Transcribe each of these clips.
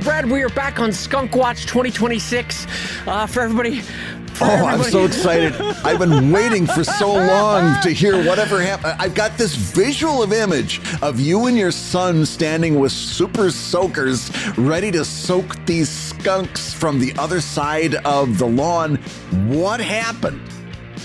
Brad, we are back on Skunk Watch 2026 for everybody. I'm so excited. I've been waiting for so long to hear whatever happened. I've got this visual image of you and your son standing with super soakers ready to soak these skunks from the other side of the lawn. What happened?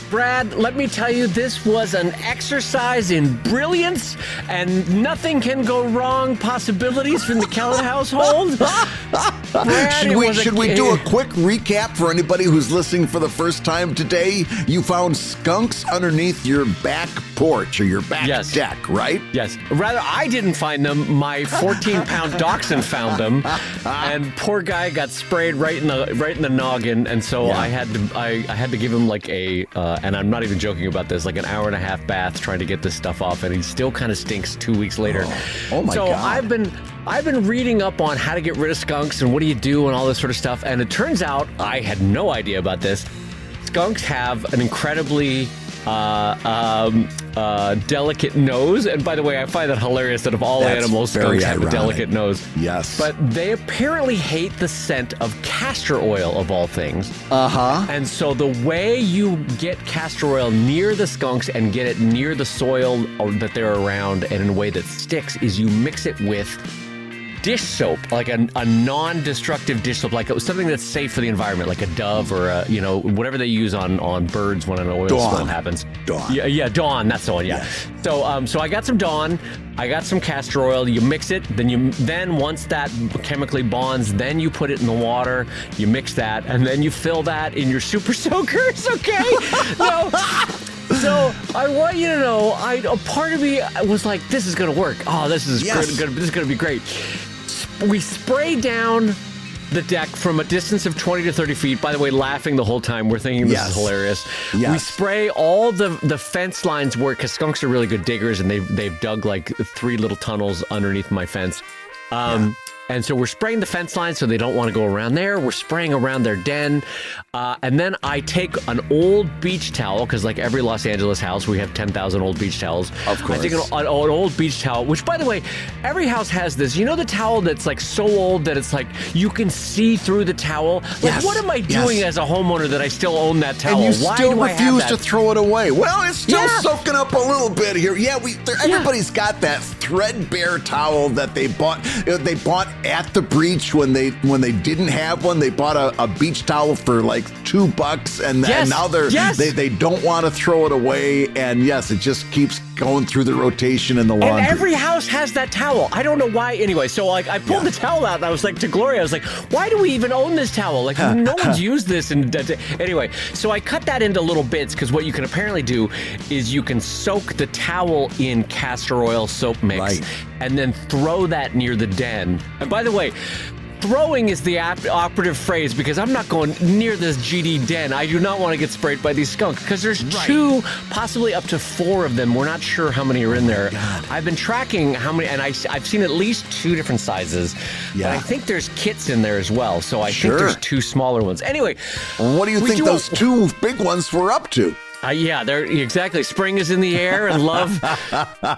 Brad, let me tell you, this was an exercise in brilliance, and nothing can go wrong. Possibilities from the Keller household. Brad, should we do a quick recap for anybody who's listening for the first time today? You found skunks underneath your back porch or your back deck, right? Yes. Rather, I didn't find them. My 14-pound dachshund found them, and poor guy got sprayed right in the noggin, and so I had to give him like a and I'm not even joking about this, like an hour and a half bath trying to get this stuff off, and he still kind of stinks 2 weeks later. Oh my God. So I've been reading up on how to get rid of skunks and what do you do and all this sort of stuff, and it turns out, I had no idea about this, skunks have an incredibly delicate nose. And by the way, I find that hilarious that of all animals, skunks have a delicate nose. Yes. But they apparently hate the scent of castor oil, of all things. And so the way you get castor oil near the skunks and get it near the soil that they're around and in a way that sticks is you mix it with dish soap, like a non-destructive dish soap, like something that's safe for the environment, like a Dove or whatever they use on birds when an oil spill happens. Dawn. Yeah, Dawn. That's the one. Yeah. So I got some Dawn. I got some castor oil. You mix it. Then once that chemically bonds, then you put it in the water. You mix that, and then you fill that in your super soakers. Okay. So I want you to know, a part of me was like, this is going to work. Oh, this is going to be great. We spray down the deck from a distance of 20 to 30 feet. By the way, laughing the whole time. We're thinking this is hilarious. Yes. We spray all the fence lines because skunks are really good diggers, and they've dug like 3 little tunnels underneath my fence. And so we're spraying the fence line so they don't want to go around there. We're spraying around their den. And then I take an old beach towel, because like every Los Angeles house, we have 10,000 old beach towels. Of course. I take an old beach towel, which, by the way, every house has this. You know the towel that's like so old that it's like you can see through the towel? Like, what am I doing as a homeowner that I still own that towel? And you still refuse to throw it away. Well, it's still soaking up a little bit here. Yeah, everybody's got that threadbare towel that they bought. They bought at the beach when they didn't have one. They bought a beach towel for like $2, and now they don't want to throw it away. And yes, it just keeps going through the rotation in the laundry. And every house has that towel. I don't know why. Anyway, so like I pulled the towel out, and I was like to Gloria, I was like, why do we even own this towel? Like no one's used this. And anyway, so I cut that into little bits, because what you can apparently do is you can soak the towel in castor oil soap mix and then throw that near the den. And by the way, throwing is the operative phrase, because I'm not going near this GD den. I do not want to get sprayed by these skunks, because there's 2, possibly up to 4 of them. We're not sure how many are in there. I've been tracking how many, and I've seen at least 2 different sizes. But I think there's kits in there as well, so I think there's 2 smaller ones. Anyway. What do you think those 2 big ones were up to? They're exactly. Spring is in the air, and love.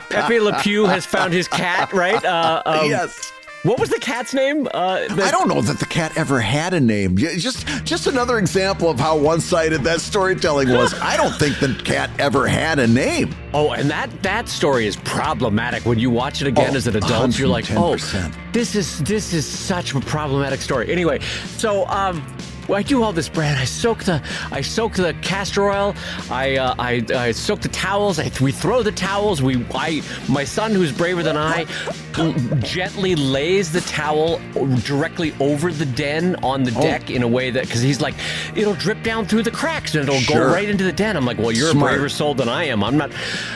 Pepe Le Pew has found his cat, right? Yes. What was the cat's name? I don't know that the cat ever had a name. Just another example of how one-sided that storytelling was. I don't think the cat ever had a name. Oh, and that story is problematic. When you watch it again as an adult, you're like, oh, this is such a problematic story. Anyway, so I do all this, Brad. I soak the castor oil. I soak the towels. We throw the towels. My son, who's braver than I, gently lays the towel directly over the den on the deck in a way that, because he's like, it'll drip down through the cracks and it'll go right into the den. I'm like, well, you're a braver soul than I am. I'm not.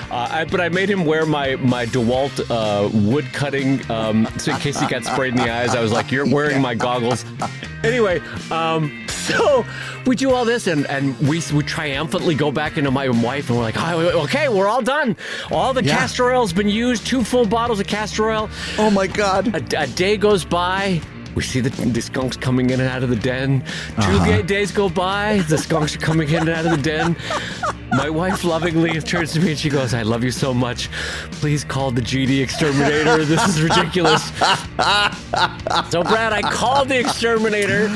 But I made him wear my DeWalt wood cutting, so in case he got sprayed in the eyes, I was like, you're wearing my goggles. Anyway, so we do all this, and we triumphantly go back into my wife, and we're like, oh, okay, we're all done. All the castor oil's been used, 2 full bottles of castor oil. Oh my God. A day goes by. We see the skunks coming in and out of the den. 2 days go by. The skunks are coming in and out of the den. My wife lovingly turns to me and she goes, I love you so much. Please call the GD exterminator. This is ridiculous. So, Brad, I called the exterminator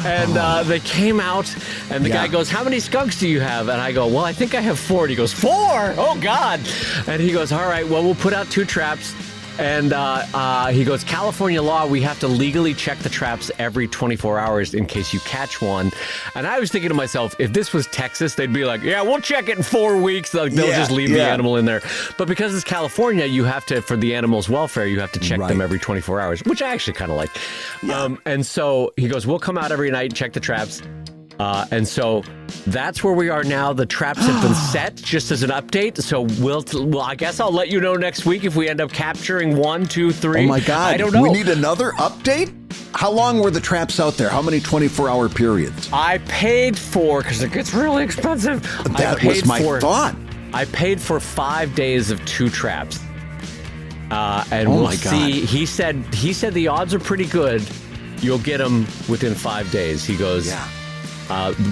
and they came out and the guy goes, how many skunks do you have? And I go, well, I think I have 4. And he goes, 4? Oh, God. And he goes, all right, well, we'll put out 2 traps. And he goes, California law, we have to legally check the traps every 24 hours in case you catch one. And I was thinking to myself, if this was Texas, they'd be like, yeah, we'll check it in 4 weeks. They'll just leave the animal in there. But because it's California, you have to, for the animal's welfare, you have to check them every 24 hours, which I actually kind of like. Yeah. And so he goes, we'll come out every night and check the traps. And so that's where we are now. The traps have been set, just as an update. So well, I guess I'll let you know next week if we end up capturing 1, 2, 3. Oh my God! I don't know. We need another update. How long were the traps out there? How many 24-hour periods? I paid for, because it gets really expensive. That was my thought. I paid for 5 days of 2 traps, and we'll see. He said the odds are pretty good. You'll get them within 5 days. He goes. Yeah.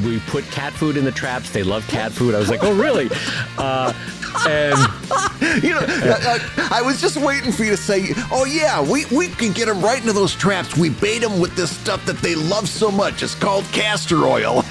We put cat food in the traps. They love cat food. I was like, oh, really? I was just waiting for you to say, oh, yeah, we can get them right into those traps. We bait them with this stuff that they love so much. It's called castor oil.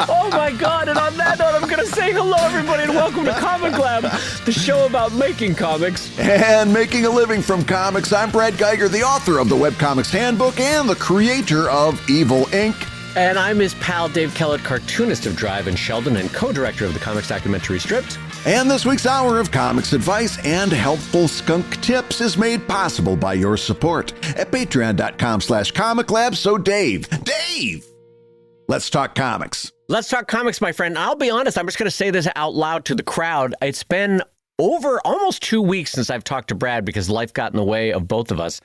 Oh, my God. And on that note, I'm going to say hello, everybody, and welcome to ComicLab, the show about making comics. And making a living from comics. I'm Brad Geiger, the author of the Webcomics Handbook and the creator of Evil Inc. And I'm his pal Dave Kellett, cartoonist of Drive and Sheldon and co-director of the comics documentary Stripped. And this week's hour of comics advice and helpful skunk tips is made possible by your support at patreon.com/comiclab. So Dave, let's talk comics. Let's talk comics, my friend. I'll be honest, I'm just going to say this out loud to the crowd. It's been over almost 2 weeks since I've talked to Brad because life got in the way of both of us.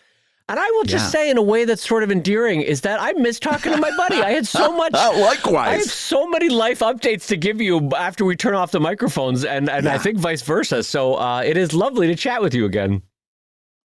And I will just say in a way that's sort of endearing is that I miss talking to my buddy. I had so much. Likewise. I have so many life updates to give you after we turn off the microphones and I think vice versa. So it is lovely to chat with you again.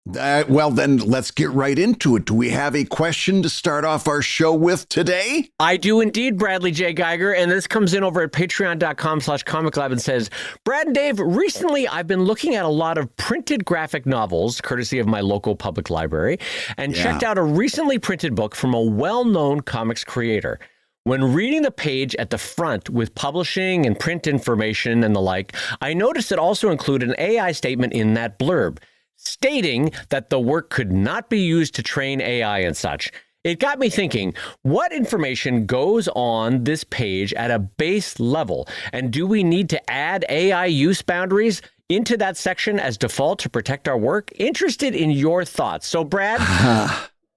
Well, then let's get right into it. Do we have a question to start off our show with today? I do indeed, Bradley J. Geiger, and this comes in over at patreon.com/comiclab and says, Brad and Dave, recently I've been looking at a lot of printed graphic novels, courtesy of my local public library, and checked out a recently printed book from a well-known comics creator. When reading the page at the front with publishing and print information and the like, I noticed it also included an AI statement in that blurb, stating that the work could not be used to train AI and such. It got me thinking, what information goes on this page at a base level? And do we need to add AI use boundaries into that section as default to protect our work? Interested in your thoughts. So, Brad,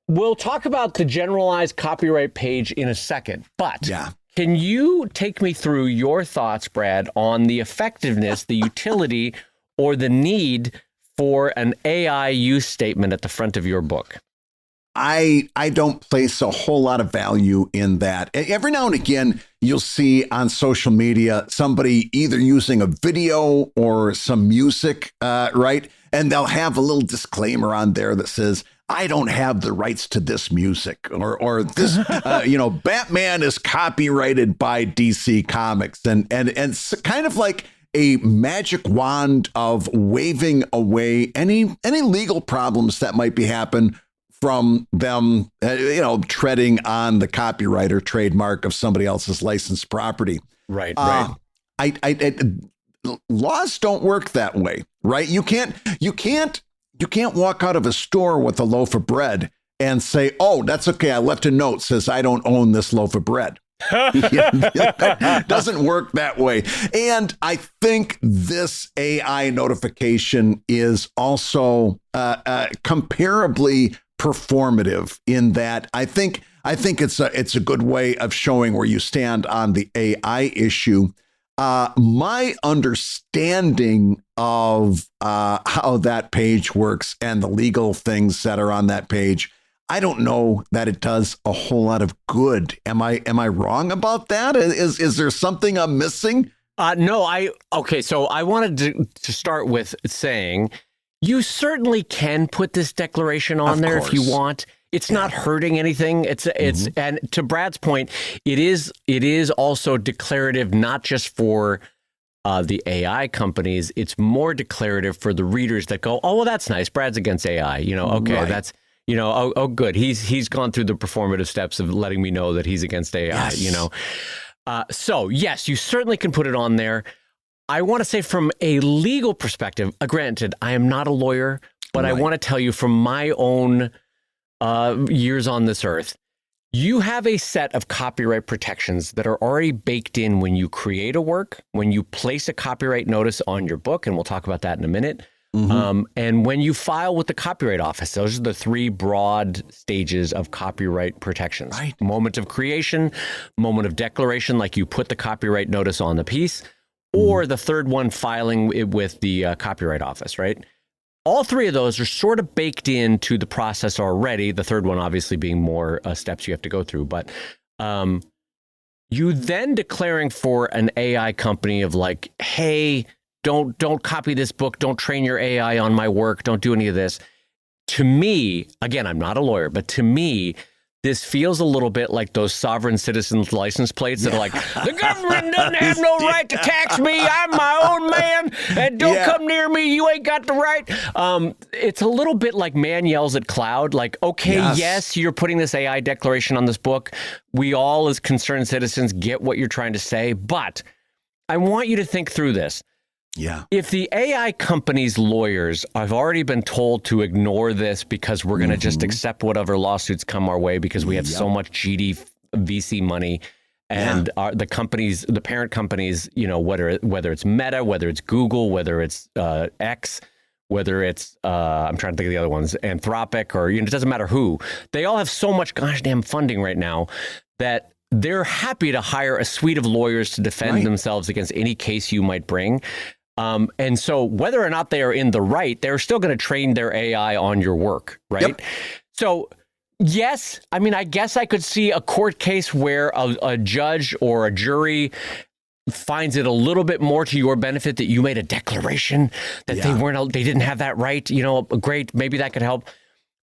we'll talk about the generalized copyright page in a second, but can you take me through your thoughts, Brad, on the effectiveness, the utility, or the need for an AI use statement at the front of your book? I don't place a whole lot of value in that. Every now and again, you'll see on social media somebody either using a video or some music, right? And they'll have a little disclaimer on there that says, I don't have the rights to this music, or this, Batman is copyrighted by DC Comics, and kind of like a magic wand of waving away any legal problems that might be happen from them, treading on the copyright or trademark of somebody else's licensed property. Right. Laws don't work that way, right? You can't walk out of a store with a loaf of bread and say, "Oh, that's okay. I left a note says I don't own this loaf of bread." It doesn't work that way. And I think this AI notification is also comparably performative in that I think it's a good way of showing where you stand on the AI issue. My understanding of how that page works and the legal things that are on that page, I don't know that it does a whole lot of good. Am I wrong about that? Is there something I'm missing? No, so I wanted to start with saying you certainly can put this declaration on there if you want. it's not hurting anything. It's and to Brad's point, it is also declarative, not just for the AI companies. It's more declarative for the readers that go, oh, well, that's nice. Brad's against AI. Okay, that's, oh, good. He's gone through the performative steps of letting me know that he's against AI, So, yes, you certainly can put it on there. I want to say from a legal perspective, granted, I am not a lawyer, but I want to tell you from my own years on this earth, you have a set of copyright protections that are already baked in when you create a work, when you place a copyright notice on your book, and we'll talk about that in a minute, and when you file with the Copyright Office. Those are the three broad stages of copyright protections. Right. Moment of creation, moment of declaration, like you put the copyright notice on the piece, or the third one, filing it with the Copyright Office, right? All three of those are sort of baked into the process already. The third one, obviously, being more steps you have to go through. But you then declaring for an AI company of like, hey, don't copy this book. Don't train your AI on my work. Don't do any of this. To me, again, I'm not a lawyer, but to me, this feels a little bit like those sovereign citizens license plates that are like, the government doesn't have no right to tax me. I'm my own man, and don't come near me. You ain't got the right. It's a little bit like man yells at cloud. Like, okay, yes, you're putting this AI declaration on this book. We all, as concerned citizens, get what you're trying to say. But I want you to think through this. Yeah. If the AI company's lawyers have already been told to ignore this because we're going to just accept whatever lawsuits come our way because we have so much GD VC money, and the parent companies, whether it's Meta, whether it's Google, whether it's X, whether it's I'm trying to think of the other ones, Anthropic, or it doesn't matter who, they all have so much gosh damn funding right now that they're happy to hire a suite of lawyers to defend themselves against any case you might bring. And so whether or not they are in the right, they're still going to train their AI on your work, right? Yep. So, yes, I mean, I guess I could see a court case where a judge or a jury finds it a little bit more to your benefit that you made a declaration that they didn't have that right. Great, maybe that could help.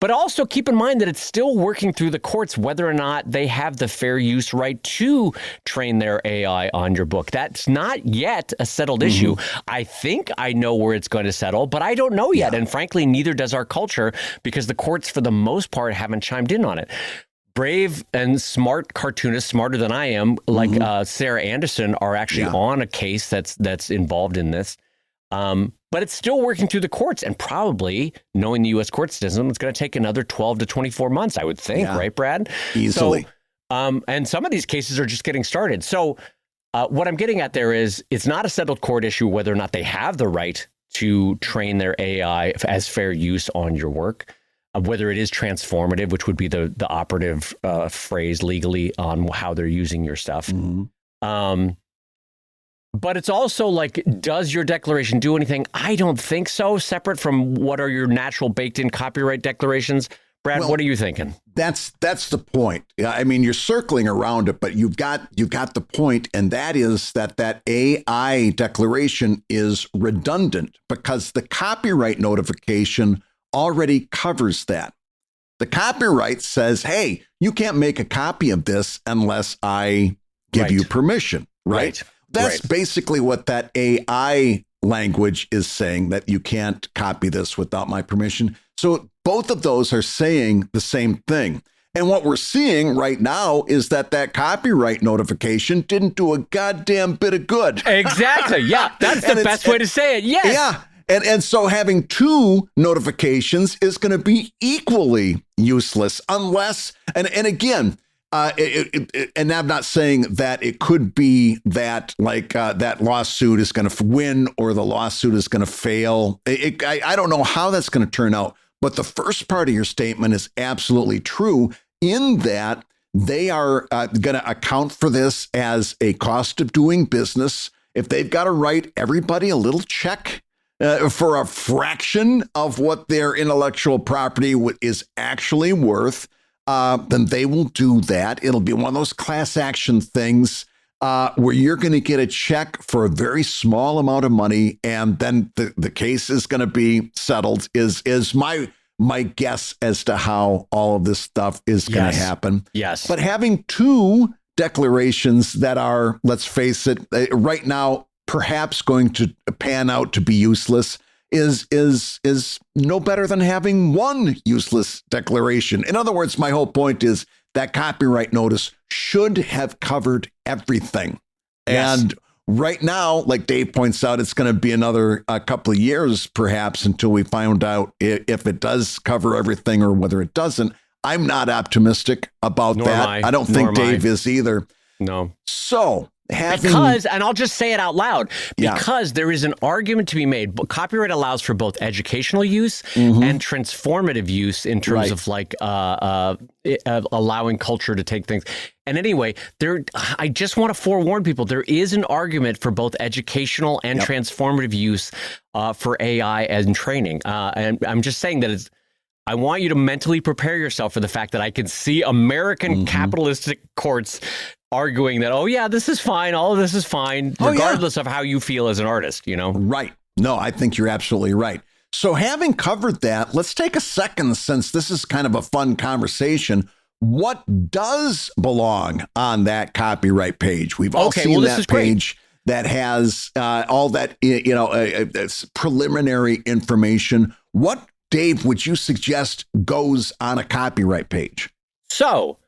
But also keep in mind that it's still working through the courts whether or not they have the fair use right to train their AI on your book. That's not yet a settled issue. I think I know where it's going to settle, but I don't know yet. And frankly, neither does our culture, because the courts, for the most part, haven't chimed in on it. Brave and smart cartoonists, smarter than I am, like Sarah Anderson, are actually on a case that's involved in this. But it's still working through the courts, and probably, knowing the U.S. court system, it's going to take another 12 to 24 months, I would think, right, Brad? Easily. So, and some of these cases are just getting started. So what I'm getting at there is it's not a settled court issue whether or not they have the right to train their AI as fair use on your work, whether it is transformative, which would be the operative phrase legally on how they're using your stuff. But it's also like, does your declaration do anything? I don't think so, separate from what are your natural baked-in copyright declarations. Brad, what are you thinking? That's the point. I mean, you're circling around it, but you've got the point, and that is that AI declaration is redundant because the copyright notification already covers that. The copyright says, hey, you can't make a copy of this unless I give you permission, right? That's basically what that AI language is saying, that you can't copy this without my permission. So both of those are saying the same thing. And what we're seeing right now is that copyright notification didn't do a goddamn bit of good. Exactly. Yeah, that's the best way to say it. Yes. Yeah. And so having two notifications is going to be equally useless unless, and again, and I'm not saying that it could be that that lawsuit is going to win or the lawsuit is going to fail. I don't know how that's going to turn out, but the first part of your statement is absolutely true in that they are going to account for this as a cost of doing business. If they've got to write everybody a little check for a fraction of what their intellectual property is actually worth, then they will do that. It'll be one of those class action things where you're going to get a check for a very small amount of money, and then the case is going to be settled. Is my my guess as to how all of this stuff is going to happen. Yes. But having two declarations that are, let's face it, right now, perhaps going to pan out to be useless is no better than having one useless declaration. In other words, my whole point is that copyright notice should have covered everything. Yes. And right now, like Dave points out, it's going to be another couple of years, perhaps, until we find out if it does cover everything or whether it doesn't. I'm not optimistic about that. I don't think Dave is either. No. So because, and I'll just say it out loud, because there is an argument to be made. Copyright allows for both educational use and transformative use in terms of like allowing culture to take things. And anyway, I just want to forewarn people, there is an argument for both educational and transformative use for AI and training. And I'm just saying that I want you to mentally prepare yourself for the fact that I can see American capitalistic courts arguing that, oh, yeah, this is fine. All of this is fine, regardless of how you feel as an artist, you know? Right. No, I think you're absolutely right. So having covered that, let's take a second, since this is kind of a fun conversation. What does belong on that copyright page? We've all seen that page that has all that, preliminary information. What, Dave, would you suggest goes on a copyright page? So,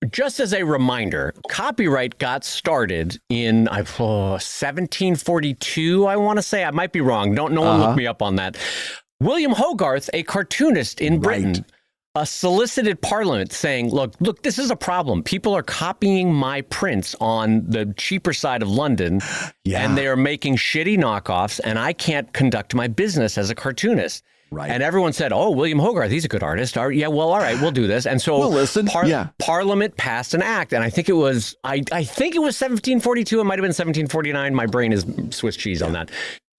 just as a reminder, copyright got started in 1742, I want to say. I might be wrong. No one look me up on that. William Hogarth, a cartoonist in Britain, solicited Parliament saying, look, this is a problem. People are copying my prints on the cheaper side of London, and they are making shitty knockoffs, and I can't conduct my business as a cartoonist. Right. And everyone said, oh, William Hogarth, he's a good artist. Yeah, well, all right, we'll do this. And so we'll listen. Parliament passed an act. And I think it was, I think it was 1742. It might have been 1749. My brain is Swiss cheese on that.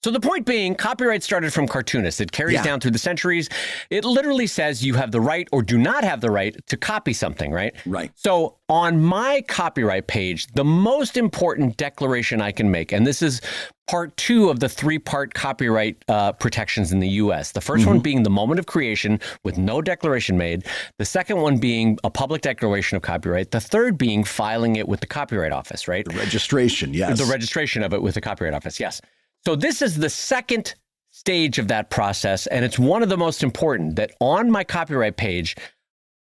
So the point being, copyright started from cartoonists. It carries down through the centuries. It literally says you have the right or do not have the right to copy something, right? Right. So on my copyright page, the most important declaration I can make, and this is part 2 of the 3-part copyright protections in the U.S. The first one being the moment of creation with no declaration made. The second one being a public declaration of copyright. The third being filing it with the Copyright Office, right? The registration, yes. The registration of it with the Copyright Office, yes. So this is the second stage of that process, and it's one of the most important, that on my copyright page,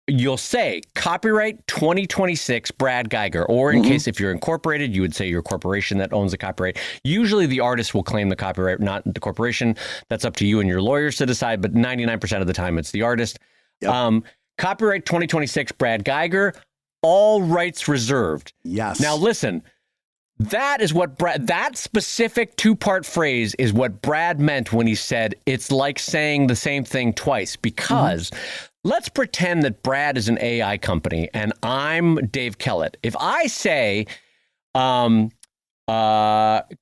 you'll say copyright 2026 Brad Geiger, or in case if you're incorporated, you would say your corporation that owns the copyright. Usually the artist will claim the copyright, not the corporation. That's up to you and your lawyers to decide, but 99% of the time it's the artist. Yep. Copyright 2026 Brad Geiger, all rights reserved. Yes. Now listen, that is what that specific 2-part phrase is what Brad meant when he said it's like saying the same thing twice, because let's pretend that Brad is an AI company and I'm Dave Kellett. If I say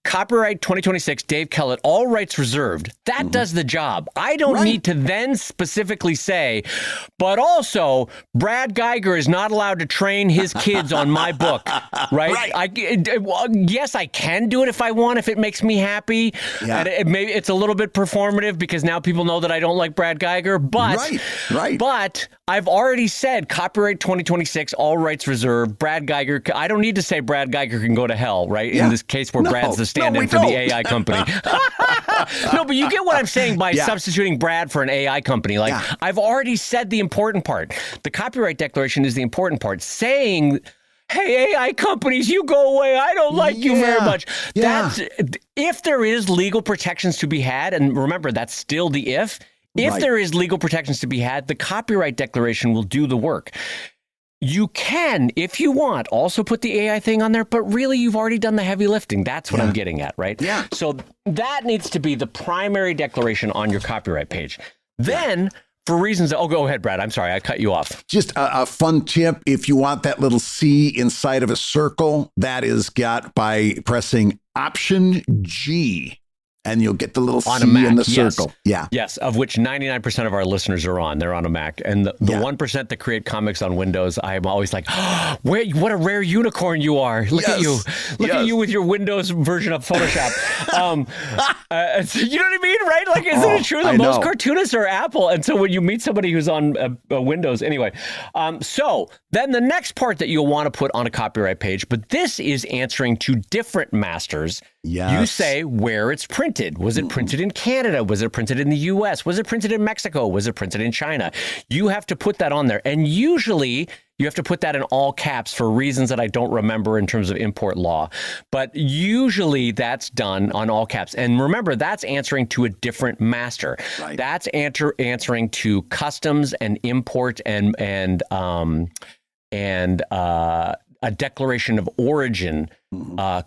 copyright 2026 Dave Kellett, all rights reserved, that does the job. I don't need to then specifically say, but also Brad Geiger is not allowed to train his kids on my book, right? Yes, I can do it if I want, if it makes me happy. And maybe it's a little bit performative because now people know that I don't like Brad Geiger, but but I've already said copyright 2026, all rights reserved, Brad Geiger. I don't need to say Brad Geiger can go to hell, right? In this case where Brad's the stand-in for the AI company. No, but you get what I'm saying by substituting Brad for an AI company. Like, I've already said the important part. The copyright declaration is the important part. Saying, hey, AI companies, you go away. I don't like you very much. That's, if there is legal protections to be had, and remember, that's still the if there is legal protections to be had, the copyright declaration will do the work. You can, if you want, also put the AI thing on there, but really you've already done the heavy lifting. That's what I'm getting at, right? Yeah. So that needs to be the primary declaration on your copyright page. Then, for reasons, go ahead, Brad. I'm sorry, I cut you off. Just a fun tip. If you want that little C inside of a circle, that is got by pressing Option G. and you'll get the little on C a Mac, in the yes. circle. Yeah. Yes, of which 99% of our listeners are on. They're on a Mac. And the 1% that create comics on Windows, I'm always like, oh, what a rare unicorn you are. Look at you. Look at you with your Windows version of Photoshop. So you know what I mean, right? Like, isn't it true that most cartoonists are Apple? And so when you meet somebody who's on Windows, anyway. So then the next part that you'll want to put on a copyright page, but this is answering to different masters. Yes. You say where it's printed. Was it printed in Canada? Was it printed in the US? Was it printed in Mexico? Was it printed in China? You have to put that on there. And usually you have to put that in all caps for reasons that I don't remember in terms of import law. But usually that's done on all caps. And remember, that's answering to a different master. Right. That's answering to customs and import and a declaration of origin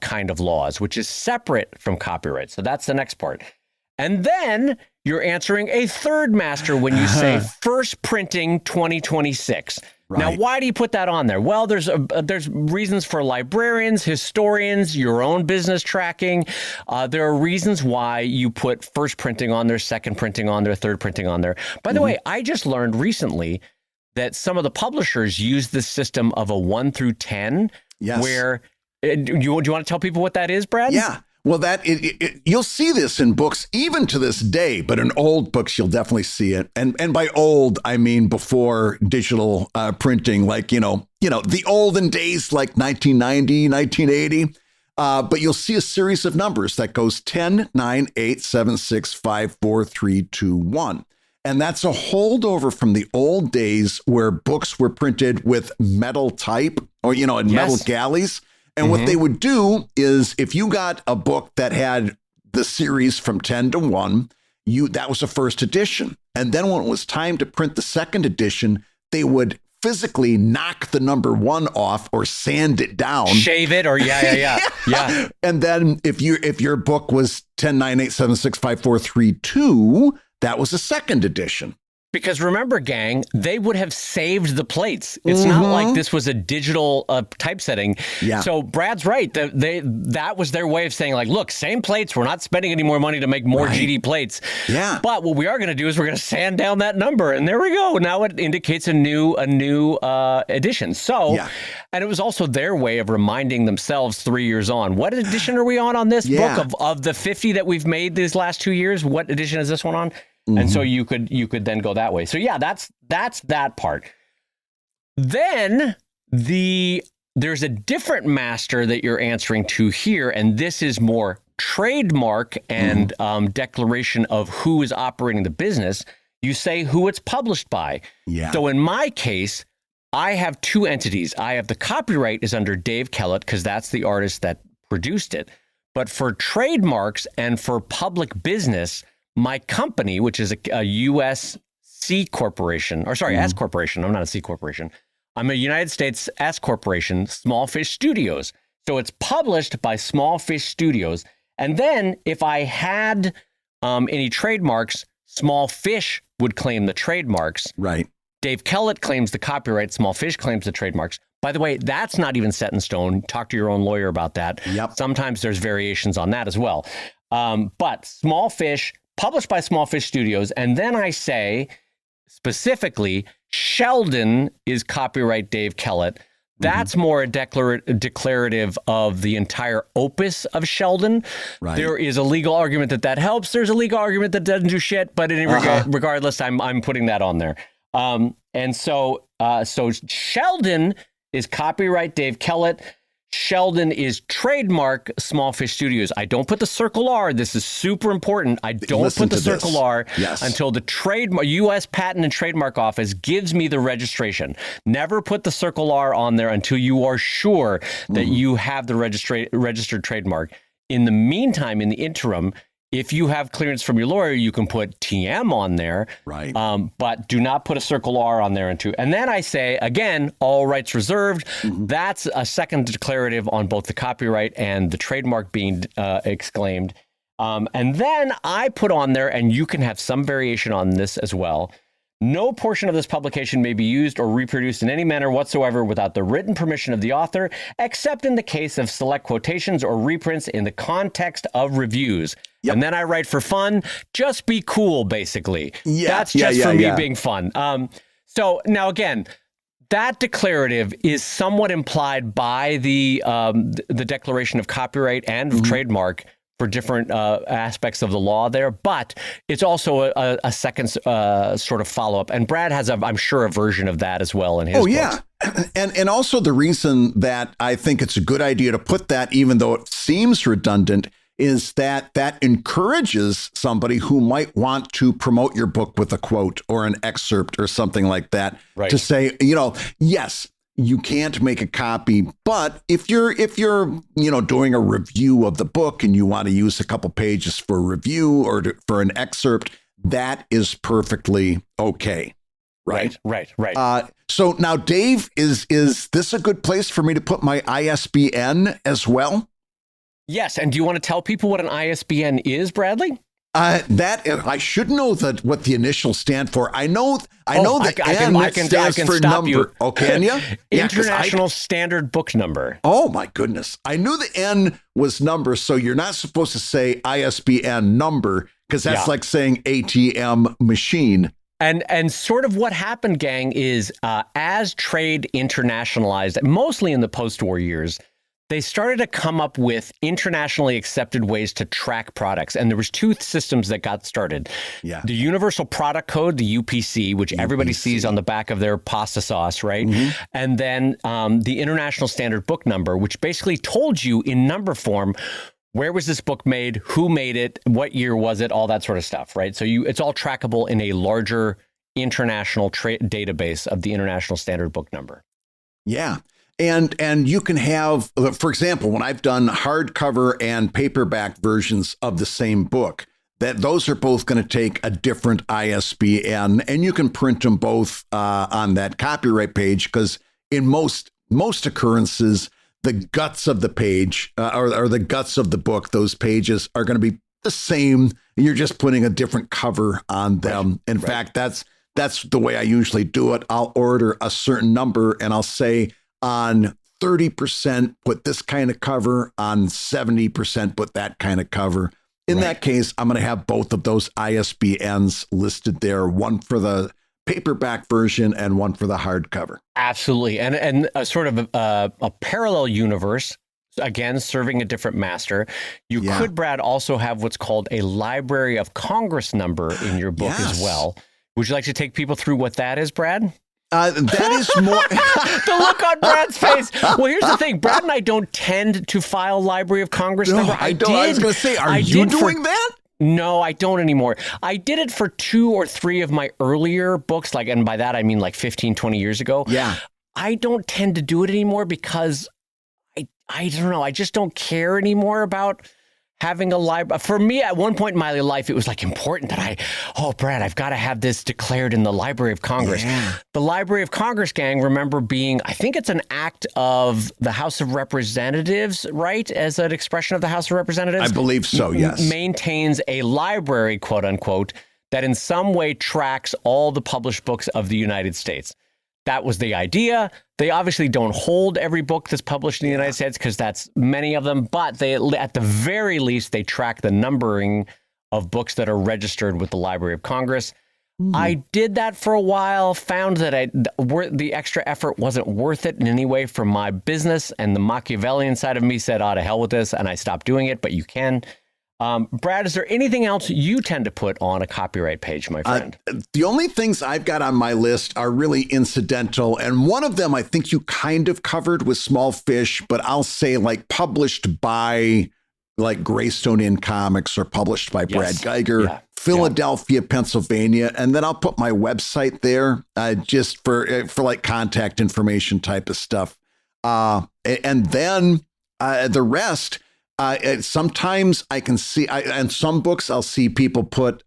kind of laws, which is separate from copyright. So that's the next part. And then you're answering a third master when you say first printing 2026. Right. Now, why do you put that on there? Well, there's reasons for librarians, historians, your own business tracking. There are reasons why you put first printing on there, second printing on there, third printing on there. By the way, I just learned recently that some of the publishers use this system of a 1 through 10, where do you want to tell people what that is, Brad? Yeah. Well, you'll see this in books even to this day, but in old books, you'll definitely see it. And by old, I mean before digital printing, like, the olden days, like 1990, 1980. But you'll see a series of numbers that goes 10, 9, 8, 7, 6, 5, 4, 3, 2, 1. And that's a holdover from the old days where books were printed with metal type or, in metal galleys. And what they would do is if you got a book that had the series from 10 to 1, that was the first edition. And then when it was time to print the second edition, they would physically knock the number 1 off or sand it down. Shave it or yeah. And then if your book was 10, 9, 8, 7, 6, 5, 4, 3, 2, that was a second edition. Because remember, gang, they would have saved the plates. It's not like this was a digital typesetting. Yeah. So Brad's right. That was their way of saying, like, look, same plates. We're not spending any more money to make more GD plates. Yeah. But what we are going to do is we're going to sand down that number. And there we go. Now it indicates a new edition. So, and it was also their way of reminding themselves 3 years on. What edition are we on this book of the 50 that we've made these last 2 years? What edition is this one on? And so you could then go that way. So yeah, that's that part. Then there's a different master that you're answering to here, and this is more trademark and declaration of who is operating the business. You say who it's published by. Yeah. So in my case, I have two entities. I have the copyright is under Dave Kellett because that's the artist that produced it. But for trademarks and for public business, my company, which is a U.S. C corporation, or sorry, S corporation. I'm not a C corporation. I'm a United States S corporation, Small Fish Studios. So it's published by Small Fish Studios. And then if I had any trademarks, Small Fish would claim the trademarks. Right. Dave Kellett claims the copyright. Small Fish claims the trademarks. By the way, that's not even set in stone. Talk to your own lawyer about that. Yep. Sometimes there's variations on that as well. But Small Fish, published by Small Fish Studios, and then I say specifically, Sheldon is copyright Dave Kellett. That's more a declarative of the entire opus of Sheldon. Right. There is a legal argument that helps. There's a legal argument that doesn't do shit. But regardless, I'm putting that on there. And so Sheldon is copyright Dave Kellett. Sheldon is trademark Small Fish Studios. I don't put the circle R. This is super important. I don't put the circle R until the U.S. Patent and Trademark Office gives me the registration. Never put the circle R on there until you are sure that you have the registered trademark. In the meantime, in the interim, if you have clearance from your lawyer, you can put TM on there, right? But do not put a circle R on there. And then I say, again, all rights reserved. That's a second declarative on both the copyright and the trademark being exclaimed. And then I put on there, and you can have some variation on this as well. No portion of this publication may be used or reproduced in any manner whatsoever without the written permission of the author, except in the case of select quotations or reprints in the context of reviews. Yep. And then I write for fun. Just be cool, basically. Yeah. That's just for me being fun. So now again, that declarative is somewhat implied by the declaration of copyright and trademark for different aspects of the law there, but it's also a second sort of follow-up. And Brad has, I'm sure, a version of that as well in his books. And also the reason that I think it's a good idea to put that, even though it seems redundant, is that encourages somebody who might want to promote your book with a quote or an excerpt or something like that to say, yes, you can't make a copy, but if you're doing a review of the book and you want to use a couple pages for a review or for an excerpt, that is perfectly okay. Right. So now, Dave, is this a good place for me to put my ISBN as well? Yes. And do you want to tell people what an ISBN is, Bradley? That I should know what the initials stand for. I know the N stands for number. You. Oh, can you? International Standard Book Number. Oh my goodness! I knew the N was number, so you're not supposed to say ISBN number because that's like saying ATM machine. And sort of what happened, gang, is as trade internationalized, mostly in the post-war years, they started to come up with internationally accepted ways to track products. And there was two systems that got started. Yeah. The Universal Product Code, the UPC, which everybody sees on the back of their pasta sauce, right? Mm-hmm. And then the International Standard Book Number, which basically told you in number form, where was this book made, who made it, what year was it, all that sort of stuff, right? So it's all trackable in a larger international database of the International Standard Book Number. Yeah. And you can have, for example, when I've done hardcover and paperback versions of the same book, that those are both going to take a different ISBN, and you can print them both on that copyright page, because in most occurrences, the guts of the page or the guts of the book, those pages are going to be the same. You're just putting a different cover on them. In fact, that's the way I usually do it. I'll order a certain number and I'll say, on 30%, put this kind of cover, on 70%, put that kind of cover. In that case, I'm going to have both of those ISBNs listed there, one for the paperback version and one for the hardcover. Absolutely. And a sort of a parallel universe, again, serving a different master. You could, Brad, also have what's called a Library of Congress number in your book as well. Would you like to take people through what that is, Brad? That is more the look on Brad's face. Well, here's the thing. Brad and I don't tend to file Library of Congress number. I was going to say, are you doing that? No, I don't anymore. I did it for 2 or 3 of my earlier books, and by that I mean like 15, 20 years ago. Yeah. I don't tend to do it anymore because I don't know. I just don't care anymore about having a library. For me, at one point in my life, it was like important that Brad, I've got to have this declared in the Library of Congress. Yeah. The Library of Congress, gang, remember being, I think it's an act of the House of Representatives, right? As an expression of the House of Representatives. I believe so, yes. Maintains a library, quote unquote, that in some way tracks all the published books of the United States. That was the idea. They obviously don't hold every book that's published in the United States because that's many of them, but they, at the very least, they track the numbering of books that are registered with the Library of Congress. I did that for a while, found that the extra effort wasn't worth it in any way for my business, and the Machiavellian side of me said, to hell with this, and I stopped doing it, but you can. Brad, is there anything else you tend to put on a copyright page, my friend? The only things I've got on my list are really incidental. And one of them I think you kind of covered with Small Fish, but I'll say like published by like Greystone Inn Comics or published by Brad Geiger, Philadelphia, Pennsylvania. And then I'll put my website there just for like contact information type of stuff. And then the rest... sometimes I can see, and some books I'll see people put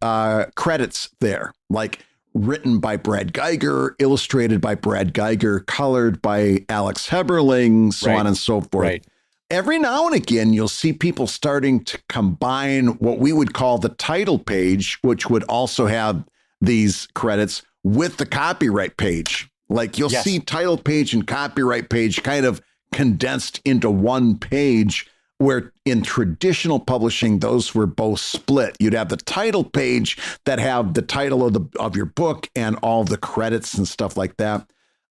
credits there, like written by Brad Geiger, illustrated by Brad Geiger, colored by Alex Heberling, so on and so forth. Right. Every now and again, you'll see people starting to combine what we would call the title page, which would also have these credits, with the copyright page. Like you'll see title page and copyright page kind of condensed into one page. where in traditional publishing, those were both split. You'd have the title page that have the title of your book and all the credits and stuff like that.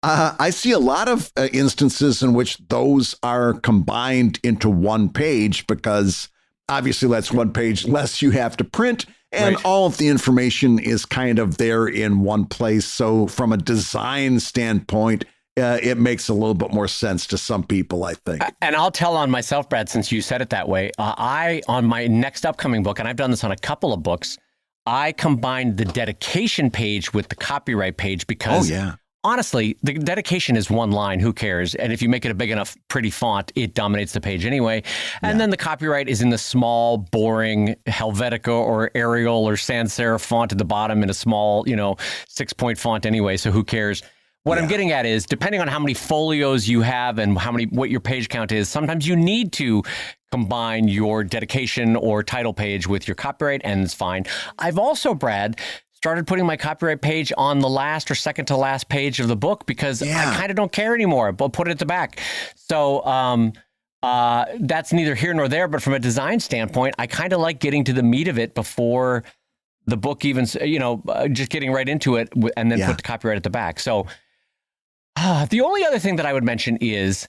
I see a lot of instances in which those are combined into one page because obviously that's one page less you have to print, and all of the information is kind of there in one place. So from a design standpoint, it makes a little bit more sense to some people, I think. And I'll tell on myself, Brad, since you said it that way, on my next upcoming book, and I've done this on a couple of books, I combined the dedication page with the copyright page because honestly, the dedication is one line. Who cares? And if you make it a big enough, pretty font, it dominates the page anyway. And then the copyright is in the small, boring Helvetica or Arial or sans serif font at the bottom in a small, 6-point font anyway. So who cares? What I'm getting at is, depending on how many folios you have and what your page count is, sometimes you need to combine your dedication or title page with your copyright, and it's fine. I've also, Brad, started putting my copyright page on the last or second to last page of the book because I kind of don't care anymore, but put it at the back. So that's neither here nor there, but from a design standpoint, I kind of like getting to the meat of it before the book even, just getting right into it and then put the copyright at the back. So the only other thing that I would mention is,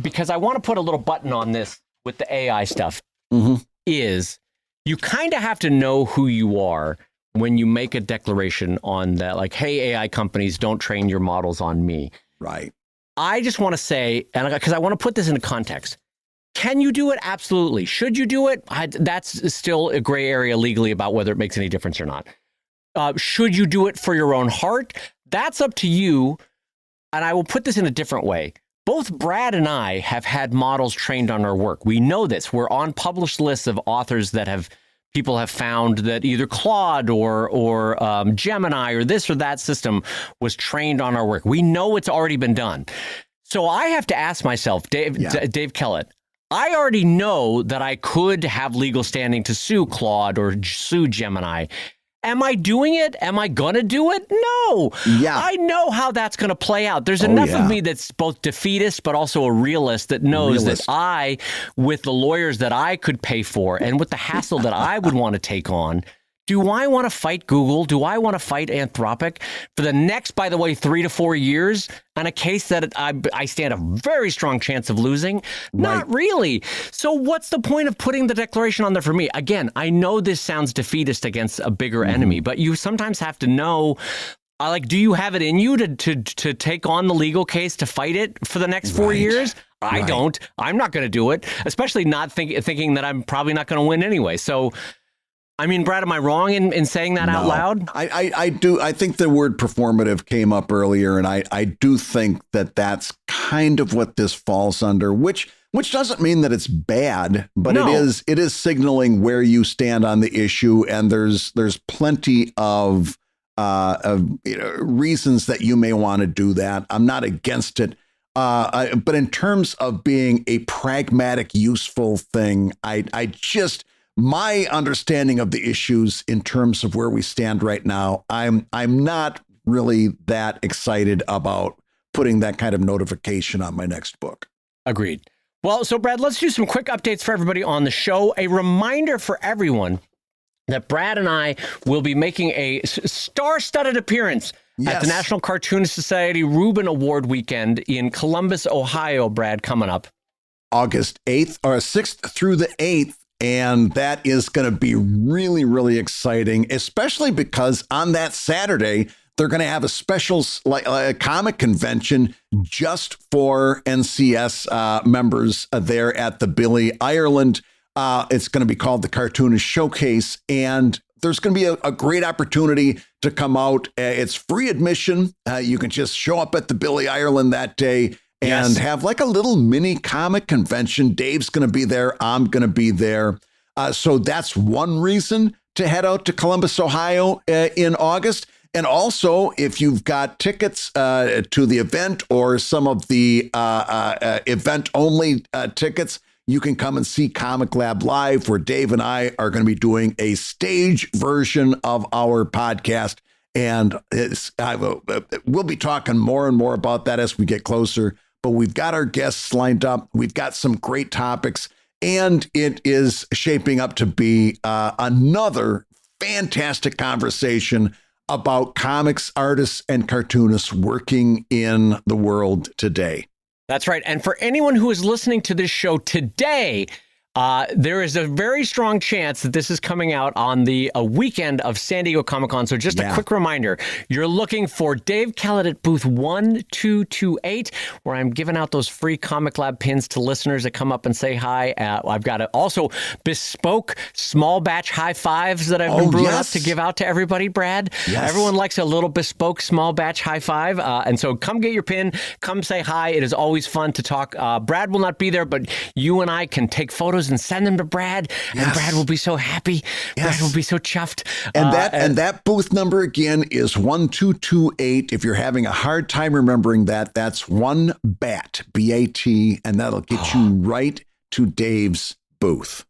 because I want to put a little button on this with the AI stuff, is you kind of have to know who you are when you make a declaration on that, like, hey, AI companies, don't train your models on me. Right. I just want to say, and because I want to put this into context, can you do it? Absolutely. Should you do it? That's still a gray area legally about whether it makes any difference or not. Should you do it for your own heart? That's up to you. And I will put this in a different way. Both Brad and I have had models trained on our work. We know this. We're on published lists of authors that people have found that either Claude or Gemini or this or that system was trained on our work. We know it's already been done. So I have to ask myself, Dave Kellett, I already know that I could have legal standing to sue Claude or sue Gemini. Am I doing it? Am I going to do it? No. Yeah. I know how that's going to play out. There's enough of me that's both defeatist but also a realist that knows that I, with the lawyers that I could pay for and with the hassle that I would want to take on, do I want to fight Google? Do I want to fight Anthropic for the next, by the way, 3 to 4 years on a case that I stand a very strong chance of losing? Not really. So what's the point of putting the declaration on there for me? Again, I know this sounds defeatist against a bigger enemy, but you sometimes have to know, do you have it in you to take on the legal case to fight it for the next 4 years? I don't. I'm not going to do it, especially not thinking that I'm probably not going to win anyway. So, I mean, Brad, am I wrong in saying that out loud? I do. I think the word performative came up earlier, and I do think that that's kind of what this falls under, which doesn't mean that it's bad, but it is signaling where you stand on the issue, and there's plenty of reasons that you may want to do that. I'm not against it. But in terms of being a pragmatic, useful thing, my understanding of the issues in terms of where we stand right now, I'm not really that excited about putting that kind of notification on my next book. Agreed. Well, so Brad, let's do some quick updates for everybody on the show. A reminder for everyone that Brad and I will be making a star-studded appearance at the National Cartoonist Society Reuben Award Weekend in Columbus, Ohio, Brad, coming up. August 8th or 6th through the 8th. And that is going to be really, really exciting, especially because on that Saturday, they're going to have a special comic convention just for NCS members there at the Billy Ireland. It's going to be called the Cartoonist Showcase. And there's going to be a great opportunity to come out. It's free admission. You can just show up at the Billy Ireland that day and have like a little mini comic convention. Dave's going to be there. I'm going to be there. So that's one reason to head out to Columbus, Ohio in August. And also, if you've got tickets to the event or some of the event-only tickets, you can come and see ComicLab Live, where Dave and I are going to be doing a stage version of our podcast. And we'll be talking more and more about that as we get closer. But we've got our guests lined up. We've got some great topics. And it is shaping up to be another fantastic conversation about comics artists and cartoonists working in the world today. That's right. And for anyone who is listening to this show today, there is a very strong chance that this is coming out on the weekend of San Diego Comic-Con. So just a quick reminder, you're looking for Dave Kellett at booth 1228, where I'm giving out those free ComicLab pins to listeners that come up and say hi. I've got also bespoke small batch high fives that I've been brewing up to give out to everybody, Brad. Yes. Everyone likes a little bespoke small batch high five. And so come get your pin, come say hi. It is always fun to talk. Brad will not be there, but you and I can take photos and send them to Brad, and Brad will be so happy. Brad will be so chuffed. And that booth number again is 1228. If you're having a hard time remembering that, that's one BAT, B-A-T, and that'll get you right to Dave's booth.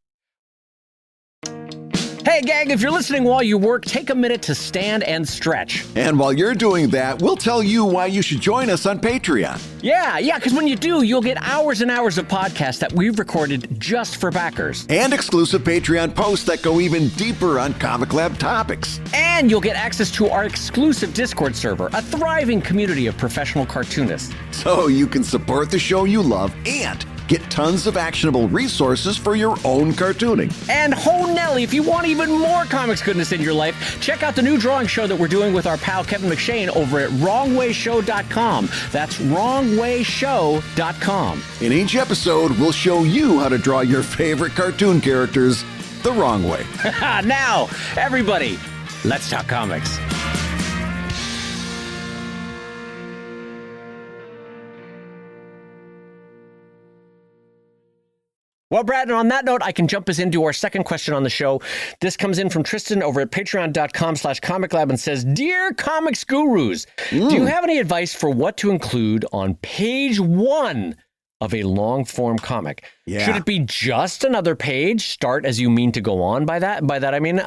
Hey, gang, if you're listening while you work, take a minute to stand and stretch. And while you're doing that, we'll tell you why you should join us on Patreon. Yeah, because when you do, you'll get hours and hours of podcasts that we've recorded just for backers. And exclusive Patreon posts that go even deeper on ComicLab topics. And you'll get access to our exclusive Discord server, a thriving community of professional cartoonists. So you can support the show you love and get tons of actionable resources for your own cartooning. And ho Nelly, if you want even more comics goodness in your life, check out the new drawing show that we're doing with our pal Kevin McShane over at wrongwayshow.com. That's wrongwayshow.com. In each episode, we'll show you how to draw your favorite cartoon characters the wrong way. Now, everybody, let's talk comics. Well, Brad, and on that note, I can jump us into our second question on the show. This comes in from Tristan over at patreon.com/ComicLab and says, Dear Comics Gurus, do you have any advice for what to include on page 1 of a long-form comic? Yeah. Should it be just another page, start as you mean to go on by that I mean,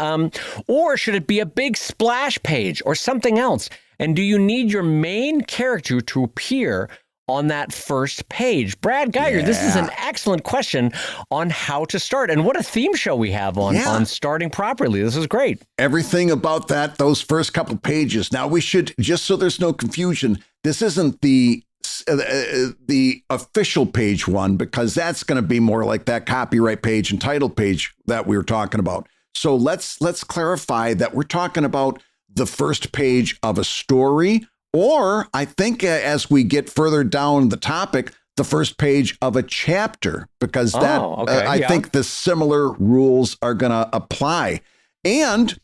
or should it be a big splash page or something else? And do you need your main character to appear on that first page? Brad Geiger, this is an excellent question on how to start. And what a theme show we have on starting properly. This is great. Everything about those first couple pages. Now we should, just so there's no confusion, this isn't the official page 1, because that's going to be more like that copyright page and title page that we were talking about. So let's clarify that we're talking about the first page of a story, or I think as we get further down the topic, the first page of a chapter, because I think the similar rules are going to apply. And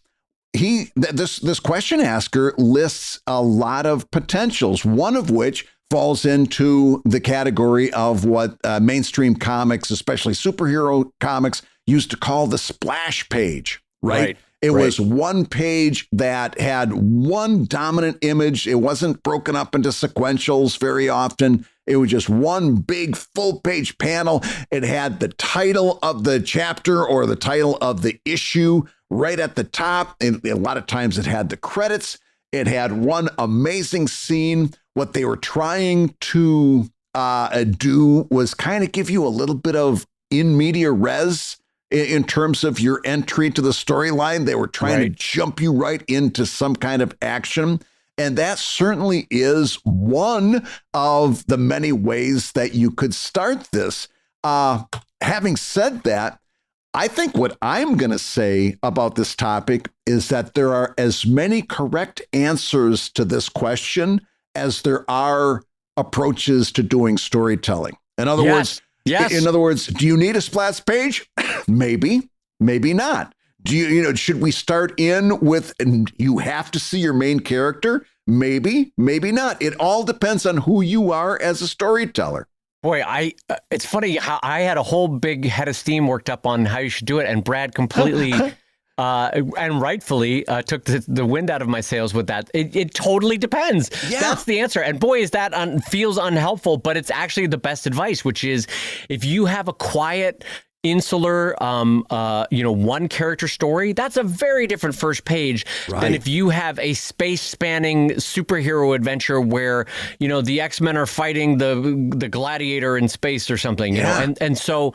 this question asker lists a lot of potentials, one of which falls into the category of what mainstream comics, especially superhero comics, used to call the splash page, right? It was one page that had one dominant image. It wasn't broken up into sequentials very often. It was just one big full page panel. It had the title of the chapter or the title of the issue right at the top. And a lot of times it had the credits. It had one amazing scene. What they were trying to do was kind of give you a little bit of in media res in terms of your entry to the storyline. They were trying to jump you right into some kind of action. And that certainly is one of the many ways that you could start this. Having said that, I think what I'm going to say about this topic is that there are as many correct answers to this question as there are approaches to doing storytelling. In other words, in other words, do you need a splash page? Maybe, maybe not. Do should we start in with, and you have to see your main character? Maybe, maybe not. It all depends on who you are as a storyteller. Boy, it's funny how I had a whole big head of steam worked up on how you should do it, and Brad completely and rightfully took the wind out of my sails with that. It totally depends. Yeah. That's the answer. And boy, is that feels unhelpful, but it's actually the best advice, which is if you have a quiet, insular, one character story, that's a very different first page than if you have a space spanning superhero adventure where, the X-Men are fighting the gladiator in space or something, you know? And so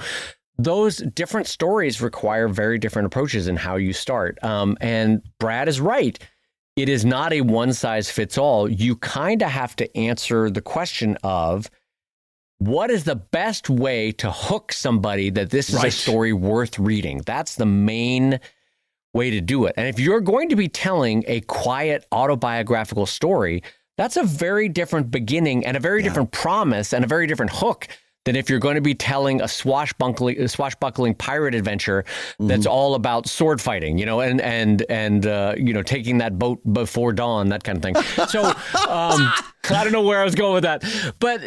those different stories require very different approaches in how you start. And Brad is right. It is not a one size fits all. You kind of have to answer the question of what is the best way to hook somebody that this is a story worth reading? That's the main way to do it. And if you're going to be telling a quiet autobiographical story, that's a very different beginning and a very different promise and a very different hook than if you're going to be telling a swashbuckling pirate adventure that's all about sword fighting, you know, and you know, taking that boat before dawn, that kind of thing. So I don't know where I was going with that, but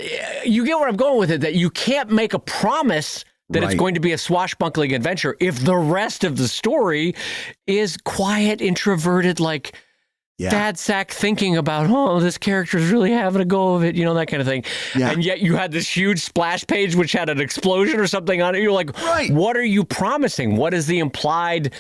you get where I'm going with it, that you can't make a promise that it's going to be a swashbuckling adventure if the rest of the story is quiet, introverted, like dad sack thinking about, oh, this character's really having a go of it, you know, that kind of thing. Yeah. And yet you had this huge splash page which had an explosion or something on it. You're like, what are you promising? What is the implied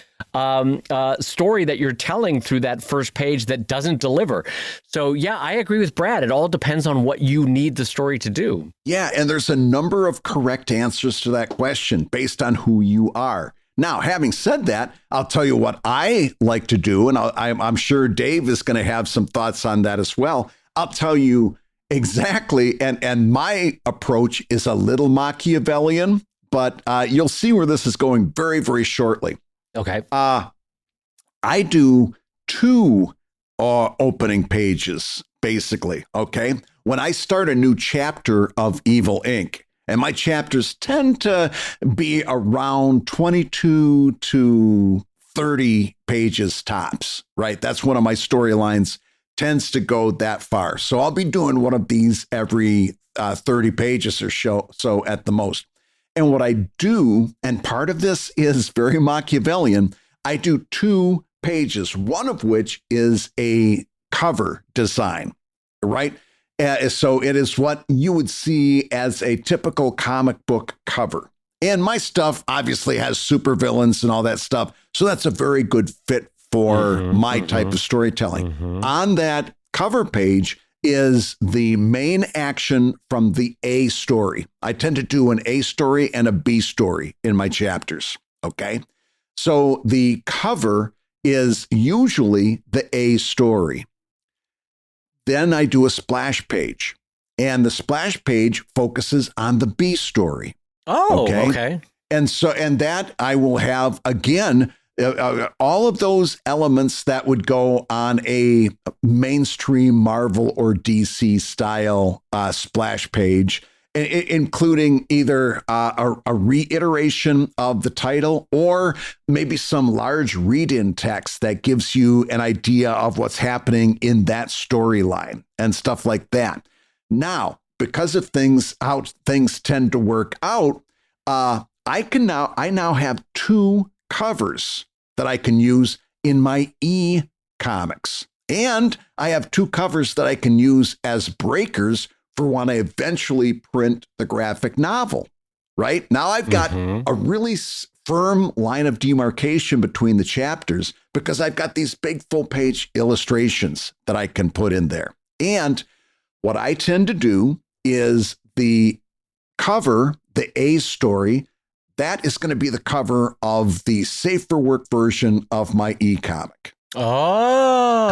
story that you're telling through that first page that doesn't deliver? So, yeah, I agree with Brad. It all depends on what you need the story to do. Yeah, and there's a number of correct answers to that question based on who you are. Now, having said that, I'll tell you what I like to do, and I'm sure Dave is going to have some thoughts on that as well. I'll tell you exactly, and my approach is a little Machiavellian, but you'll see where this is going very, very shortly. Okay. I do 2 opening pages, basically, okay? When I start a new chapter of Evil Inc., and my chapters tend to be around 22 to 30 pages tops, right? That's one of my storylines, tends to go that far. So I'll be doing one of these every 30 pages or so at the most. And what I do, and part of this is very Machiavellian, I do 2 pages, one of which is a cover design, right? So it is what you would see as a typical comic book cover. And my stuff obviously has supervillains and all that stuff. So that's a very good fit for my type of storytelling. On that cover page is the main action from the A story. I tend to do an A story and a B story in my chapters. Okay. So the cover is usually the A story. Then I do a splash page, and the splash page focuses on the B story. Oh, okay. And that I will have, again, all of those elements that would go on a mainstream Marvel or DC style splash page, including either a reiteration of the title or maybe some large read-in text that gives you an idea of what's happening in that storyline and stuff like that. Now, because of how things tend to work out, I now have 2 covers that I can use in my e-comics. And I have 2 covers that I can use as breakers for when I eventually print the graphic novel, right? Now I've got a really firm line of demarcation between the chapters because I've got these big full-page illustrations that I can put in there. And what I tend to do is the cover, the A story, that is going to be the cover of the Safe for Work version of my e-comic. Oh.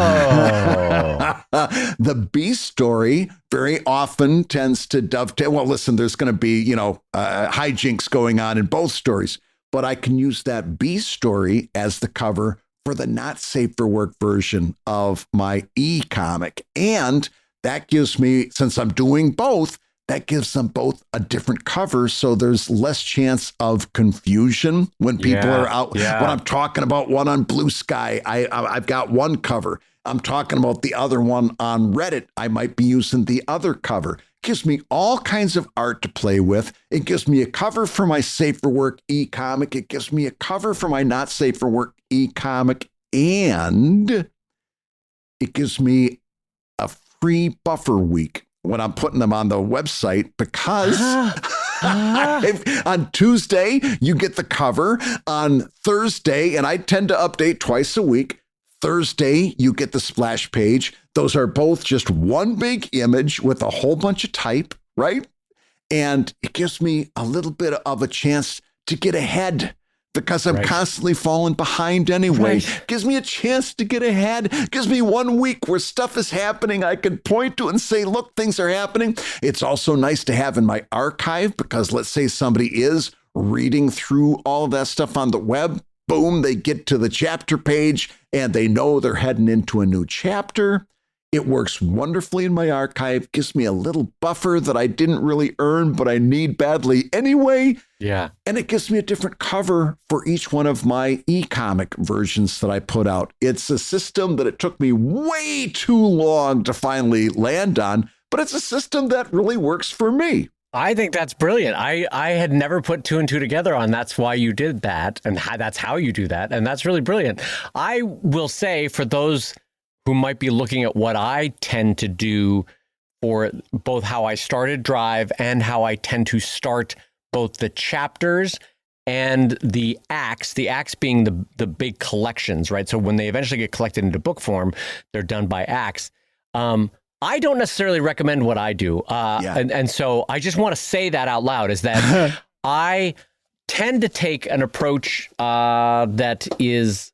The B story very often tends to dovetail. Well, listen, there's going to be, hijinks going on in both stories, but I can use that B story as the cover for the not safe for work version of my e-comic. And that gives me, since I'm doing both, that gives them both a different cover, so there's less chance of confusion when people are out. When I'm talking about one on Blue Sky, I've got one cover. I'm talking about the other one on Reddit, I might be using the other cover. It gives me all kinds of art to play with. It gives me a cover for my Safe for Work e-comic. It gives me a cover for my Not Safe for Work e-comic. And it gives me a free buffer week when I'm putting them on the website, because on Tuesday, you get the cover. On Thursday, and I tend to update twice a week, Thursday, you get the splash page. Those are both just one big image with a whole bunch of type, right? And it gives me a little bit of a chance to get ahead because I'm constantly falling behind anyway. Gives me a chance to get ahead. Gives me 1 week where stuff is happening. I can point to it and say, look, things are happening. It's also nice to have in my archive because let's say somebody is reading through all of that stuff on the web. Boom, they get to the chapter page and they know they're heading into a new chapter. It works wonderfully in my archive, gives me a little buffer that I didn't really earn, but I need badly anyway. Yeah. And it gives me a different cover for each one of my e-comic versions that I put out. It's a system that it took me way too long to finally land on, but it's a system that really works for me. I think that's brilliant. I had never put two and two together on that's why you did that, and that's how you do that, and that's really brilliant. I will say for those who might be looking at what I tend to do for both how I started Drive and how I tend to start both the chapters and the acts being the big collections, right? So when they eventually get collected into book form, they're done by acts. I don't necessarily recommend what I do. And so I just want to say that out loud is that I tend to take an approach that is,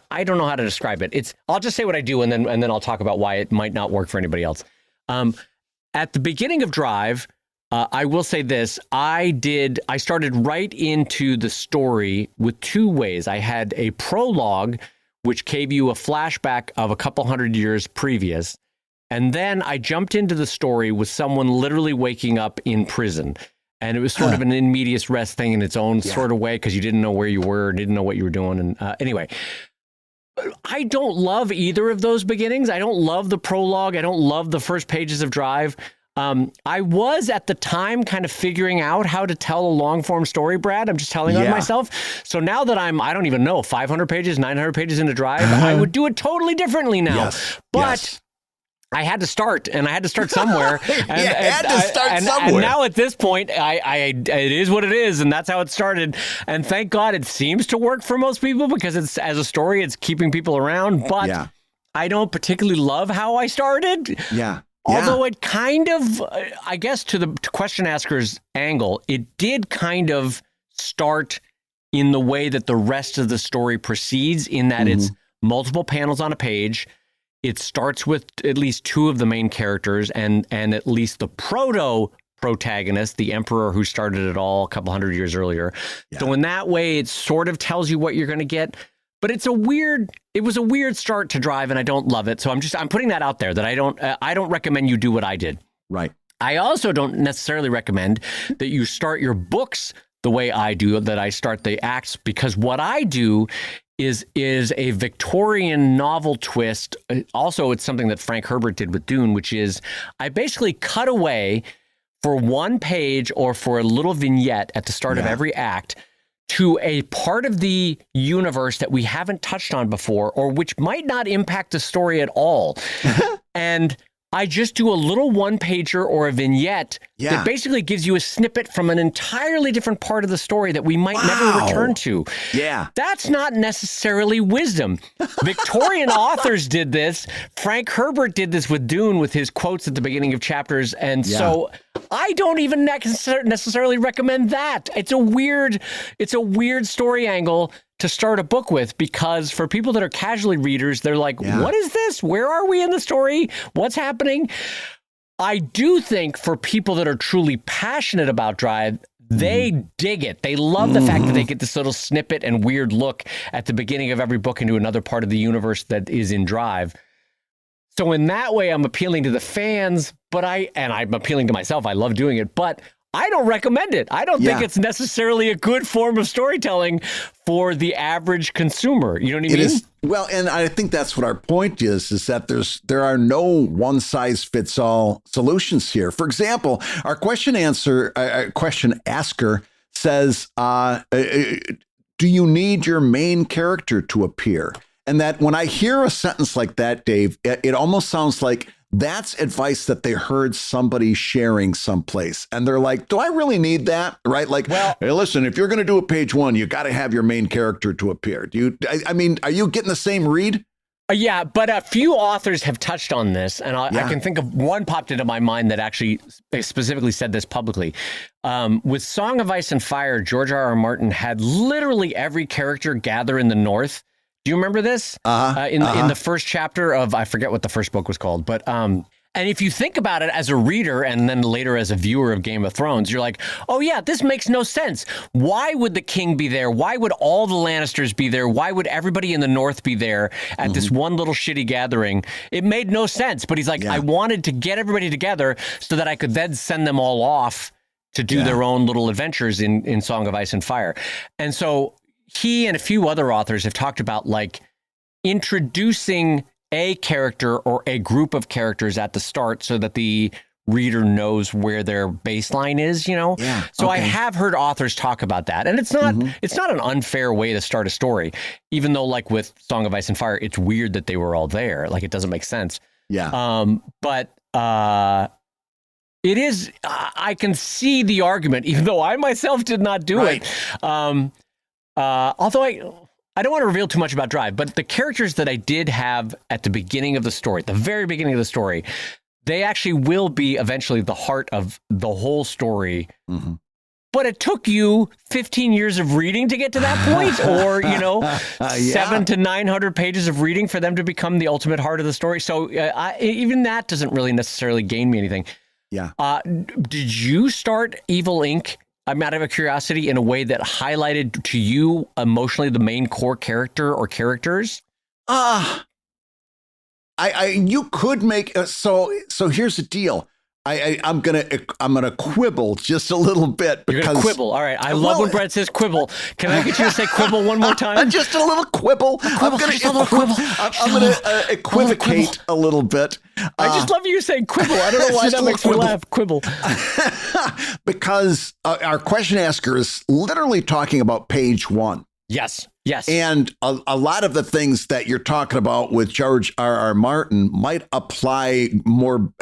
I don't know how to describe it. I'll just say what I do and then I'll talk about why it might not work for anybody else. At the beginning of Drive, I will say this, I started right into the story with two ways. I had a prologue, which gave you a flashback of a couple hundred years previous. And then I jumped into the story with someone literally waking up in prison. And it was sort of an in medias res thing in its own sort of way because you didn't know where you were, didn't know what you were doing. And anyway, I don't love either of those beginnings. I don't love the prologue. I don't love the first pages of Drive. I was at the time kind of figuring out how to tell a long form story, Brad. I'm just telling on myself. So now that I don't even know, 500 pages, 900 pages into Drive, I would do it totally differently now. But I had to start, and I had to start somewhere. And now at this point, it is what it is, and that's how it started. And thank God it seems to work for most people because it's as a story, it's keeping people around. But I don't particularly love how I started. Although it kind of, I guess to question asker's angle, it did kind of start in the way that the rest of the story proceeds, in that it's multiple panels on a page. It starts with at least two of the main characters and at least the protagonist, the emperor who started it all a couple hundred years earlier. So in that way, it sort of tells you what you're going to get. But it was a weird start to Drive, and I don't love it. So I'm putting that out there that I don't recommend you do what I did. Right. I also don't necessarily recommend that you start your books the way I do, that I start the acts, because what I do is a Victorian novel twist. Also, it's something that Frank Herbert did with Dune, which is I basically cut away for one page or for a little vignette at the start of every act to a part of the universe that we haven't touched on before, or which might not impact the story at all. And I just do a little one-pager or a vignette that basically gives you a snippet from an entirely different part of the story that we might never return to. That's not necessarily wisdom. Victorian authors did this. Frank Herbert did this with Dune with his quotes at the beginning of chapters. And so I don't even necessarily recommend that. It's a weird story angle to start a book with, because for people that are casually readers, they're like, what is this? Where are we in the story? What's happening? I do think for people that are truly passionate about Drive, they dig it. They love the fact that they get this little snippet and weird look at the beginning of every book into another part of the universe that is in Drive. So in that way, I'm appealing to the fans, but I'm appealing to myself. I love doing it, but I don't recommend it. I don't think it's necessarily a good form of storytelling for the average consumer. You know what I mean? It is. Well, and I think that's what our point is that there are no one size fits all solutions here. For example, our question asker says, do you need your main character to appear? And that when I hear a sentence like that, Dave, it almost sounds like that's advice that they heard somebody sharing someplace. And they're like, do I really need that? Right? Like, hey, listen, if you're going to do a page one, you got to have your main character to appear. I mean, are you getting the same read? Yeah, but a few authors have touched on this, and I can think of one popped into my mind that actually specifically said this publicly. With Song of Ice and Fire, George R.R. Martin had literally every character gather in the North. Do you remember this? In the first chapter of, I forget what the first book was called, but and if you think about it as a reader and then later as a viewer of Game of Thrones, you're like, oh yeah, this makes no sense. Why would the king be there? Why would all the Lannisters be there? Why would everybody in the North be there at this one little shitty gathering? It made no sense. But he's like, I wanted to get everybody together so that I could then send them all off to do their own little adventures in Song of Ice and Fire. And so he and a few other authors have talked about like introducing a character or a group of characters at the start so that the reader knows where their baseline is, you know? Yeah, so I have heard authors talk about that. And it's not an unfair way to start a story, even though like with Song of Ice and Fire, it's weird that they were all there. Like it doesn't make sense. Yeah. But it is, I can see the argument, even though I myself did not do it. Although I don't want to reveal too much about Drive, but the characters that I did have at the beginning of the story, the very beginning of the story, they actually will be eventually the heart of the whole story. But it took you 15 years of reading to get to that point, or, 700 to 900 pages of reading for them to become the ultimate heart of the story. So even that doesn't really necessarily gain me anything. Yeah. Did you start Evil Inc., I'm out of curiosity, in a way that highlighted to you emotionally the main core character or characters? You could make so here's the deal. I'm gonna quibble just a little bit because you're gonna quibble. All right, I love when Brett says quibble. Can I get you to say quibble one more time? Just a little quibble. I'm gonna equivocate a little bit. I just love you saying quibble. I don't know why that makes me laugh. Quibble. Because our question asker is literally talking about page 1. Yes. And a lot of the things that you're talking about with George R.R. Martin might apply more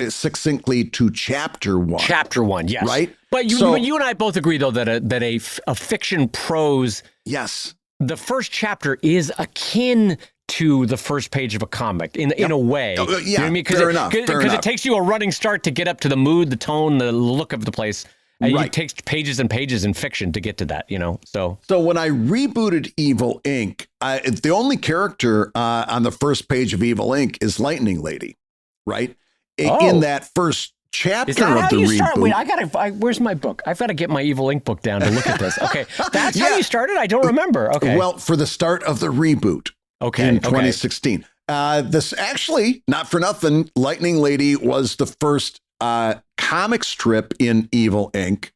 succinctly to chapter 1. Chapter 1, yes. Right? But you and I both agree, though, that a fiction prose, yes, the first chapter is akin to the first page of a comic in a way. Yeah, you know what I mean? fair enough. Because it takes you a running start to get up to the mood, the tone, the look of the place. And it takes pages and pages in fiction to get to that, So when I rebooted Evil Inc., the only character on the first page of Evil Inc. is Lightning Lady, right? In that first chapter of the reboot. Wait, where's my book? I've got to get my Evil Inc. book down to look at this. Okay, that's how you started? I don't remember. Okay. Well, for the start of the reboot in 2016. This actually, not for nothing, Lightning Lady was the first comic strip in Evil Inc.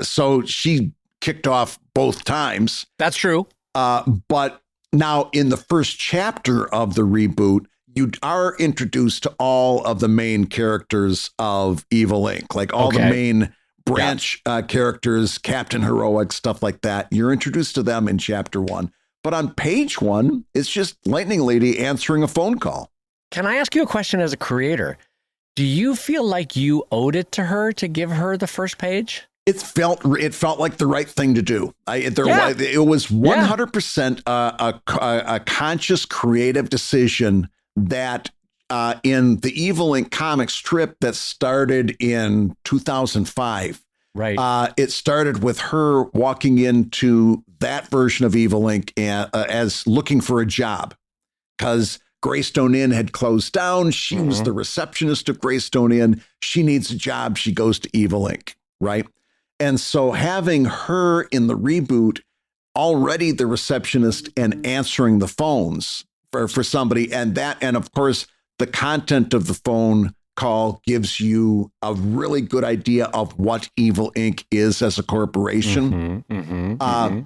So she kicked off both times. That's true. But now in the first chapter of the reboot, you are introduced to all of the main characters of Evil Inc. Like all the main branch characters, Captain Heroic, stuff like that. You're introduced to them in chapter 1. But on page 1, it's just Lightning Lady answering a phone call. Can I ask you a question as a creator? Do you feel like you owed it to her to give her the first page? It felt like the right thing to do. It was 100% a conscious creative decision that in the Evil Inc. comic strip that started in 2005. Right. It started with her walking into that version of Evil Inc. As looking for a job because Greystone Inn had closed down. She was the receptionist of Greystone Inn. She needs a job. She goes to Evil Inc. Right. And so having her in the reboot, already the receptionist and answering the phones for somebody, and of course, the content of the phone call gives you a really good idea of what Evil Inc. is as a corporation.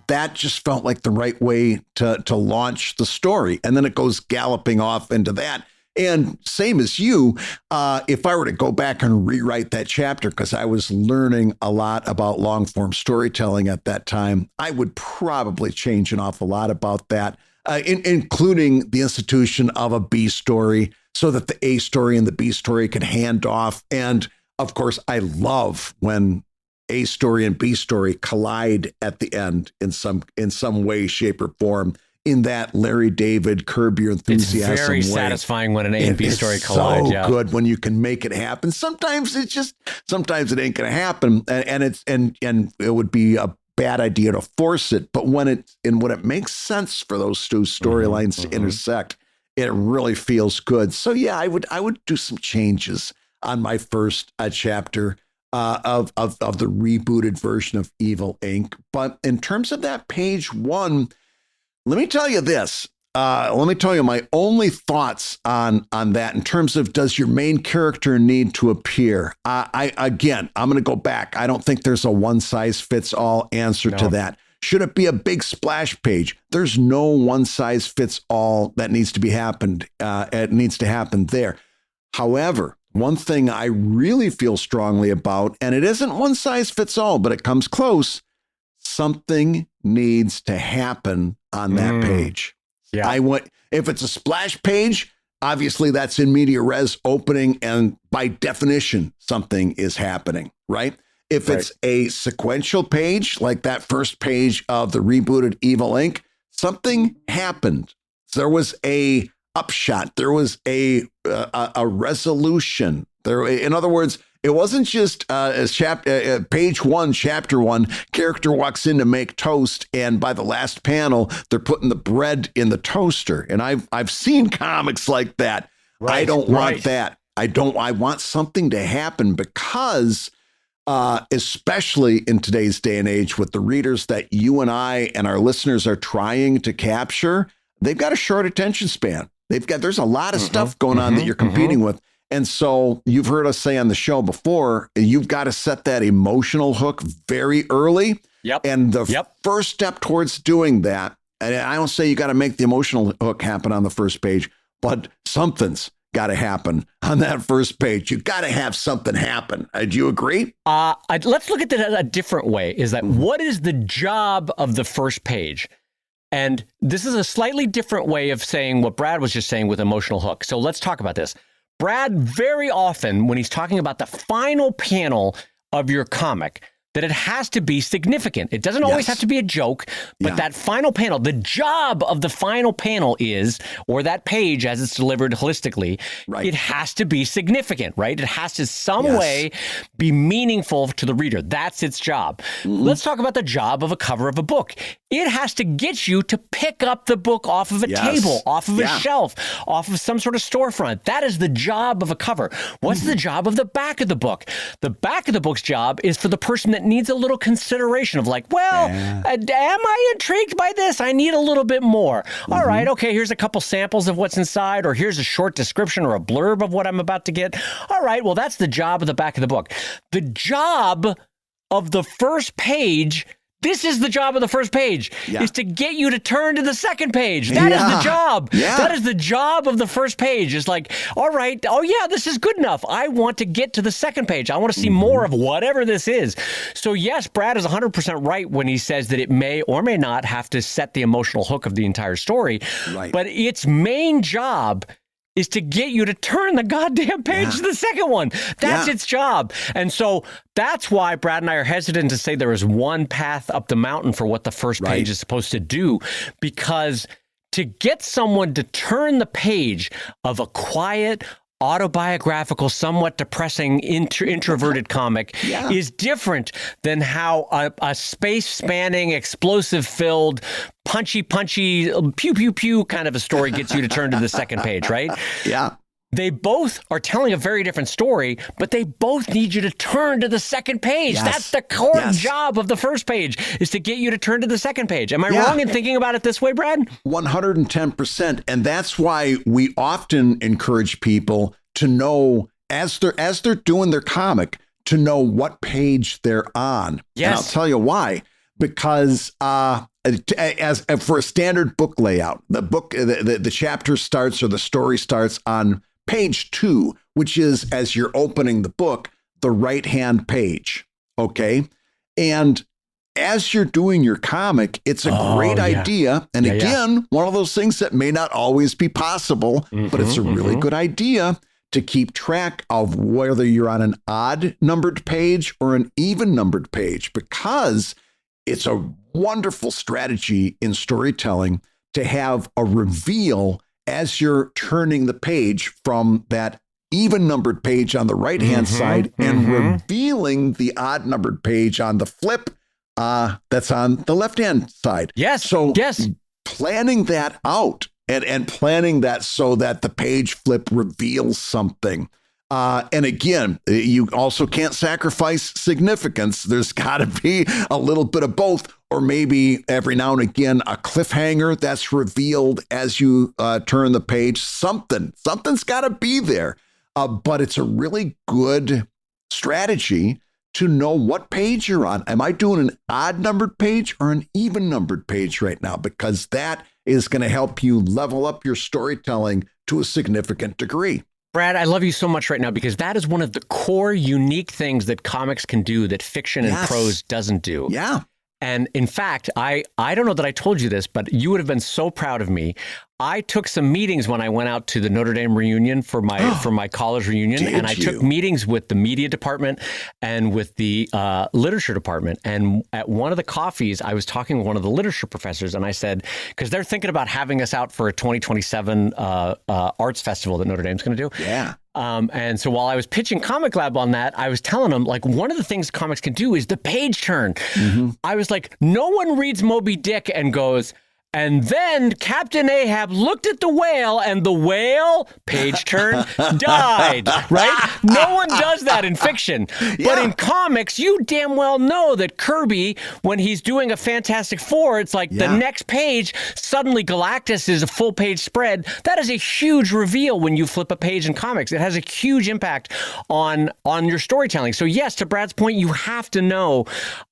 That just felt like the right way to launch the story. And then it goes galloping off into that. And same as you, if I were to go back and rewrite that chapter, because I was learning a lot about long form storytelling at that time, I would probably change an awful lot about that, including the institution of a B story so that the A story and the B story could hand off. And of course, I love when A story and B story collide at the end in some way, shape, or form. in that Larry David Curb Your Enthusiasm It's very way. satisfying when an A and B story collide. So good when you can make it happen. Sometimes it ain't going to happen, and it would be a bad idea to force it. But when it makes sense for those two storylines to intersect, it really feels good. So yeah, I would do some changes on my first chapter of the rebooted version of Evil Inc. But in terms of that page 1, let me tell you this. Let me tell you my only thoughts on that in terms of, does your main character need to appear? I'm going to go back. I don't think there's a one size fits all answer to that. Should it be a big splash page? There's no one size fits all that needs to be happened. It needs to happen there. However, one thing I really feel strongly about, and it isn't one size fits all, but it comes close. Something needs to happen on that page. Yeah. If it's a splash page, obviously that's in media res opening, and by definition, something is happening, right? If it's a sequential page, like that first page of the rebooted Evil Inc., something happened. There was a upshot. There was a resolution. In other words, it wasn't just page 1, chapter 1, character walks in to make toast, and by the last panel, they're putting the bread in the toaster. And I've seen comics like that. Right, I don't want that. I want something to happen, because especially in today's day and age, with the readers that you and I and our listeners are trying to capture, they've got a short attention span. There's a lot of stuff going on that you're competing with. And so you've heard us say on the show before, you've got to set that emotional hook very early. Yep. And the first step towards doing that, and I don't say you got to make the emotional hook happen on the first page, but something's got to happen on that first page. You got to have something happen. Do you agree? Let's look at it a different way. Is that what is the job of the first page? And this is a slightly different way of saying what Brad was just saying with emotional hook. So let's talk about this. Brad, very often when he's talking about the final panel of your comic, that it has to be significant. It doesn't always have to be a joke, but that final panel, the job of the final panel is, or that page as it's delivered holistically, it has to be significant, right? It has to some way be meaningful to the reader. That's its job. Let's talk about the job of a cover of a book. It has to get you to pick up the book off of a table, off of a shelf, off of some sort of storefront. That is the job of a cover. What's the job of the back of the book? The back of the book's job is for the person that needs a little consideration of like, well, am I intrigued by this? I need a little bit more. All right, okay, here's a couple samples of what's inside, or here's a short description or a blurb of what I'm about to get. All right, well, that's the job of the back of the book. The job of the first page, this is the job of the first page, is to get you to turn to the second page. That is the job. That is the job of the first page. It's like, all right, oh yeah, this is good enough. I want to get to the second page. I want to see more of whatever this is. So yes, Brad is 100% right when he says that it may or may not have to set the emotional hook of the entire story. But its main job is to get you to turn the goddamn page to the second one. That's its job. And so that's why Brad and I are hesitant to say there is one path up the mountain for what the first page is supposed to do, because to get someone to turn the page of a quiet, autobiographical, somewhat depressing, introverted comic is different than how a space-spanning, explosive-filled, punchy, pew-pew-pew kind of a story gets you to turn to the second page, right? Yeah. They both are telling a very different story, but they both need you to turn to the second page. That's the core job of the first page, is to get you to turn to the second page. Am I wrong in thinking about it this way, Brad? 110%. And that's why we often encourage people to know, as they're doing their comic, to know what page they're on. And I'll tell you why. Because as for a standard book layout, the chapter starts, or the story starts on page 2, which is, as you're opening the book, the right-hand page. Okay. And as you're doing your comic, it's a great idea. And again, one of those things that may not always be possible, but it's a really good idea to keep track of whether you're on an odd numbered page or an even numbered page, because it's a wonderful strategy in storytelling to have a reveal as you're turning the page from that even numbered page on the right-hand side and revealing the odd numbered page on the flip that's on the left-hand side. Yes. So planning that out and planning that so that the page flip reveals something. And again, you also can't sacrifice significance. There's got to be a little bit of both, or maybe every now and again, a cliffhanger that's revealed as you turn the page. Something's got to be there. But it's a really good strategy to know what page you're on. Am I doing an odd numbered page or an even numbered page right now? Because that is going to help you level up your storytelling to a significant degree. Brad, I love you so much right now because that is one of the core unique things that comics can do that fiction and prose doesn't do. Yeah. And in fact, I don't know that I told you this, but you would have been so proud of me. I took some meetings when I went out to the Notre Dame reunion for my college reunion. And I took meetings with the media department and with the literature department. And at one of the coffees, I was talking with one of the literature professors, and I said, because they're thinking about having us out for a 2027 arts festival that Notre Dame's going to do. Yeah. And so while I was pitching ComicLab on that, I was telling them, like, one of the things comics can do is the page turn. I was like, no one reads Moby Dick and goes, and then Captain Ahab looked at the whale and the whale, page turn, died, right? No one does that in fiction. But in comics, you damn well know that Kirby, when he's doing a Fantastic Four, it's like the next page, suddenly Galactus is a full page spread. That is a huge reveal when you flip a page in comics. It has a huge impact on your storytelling. So yes, to Brad's point, you have to know.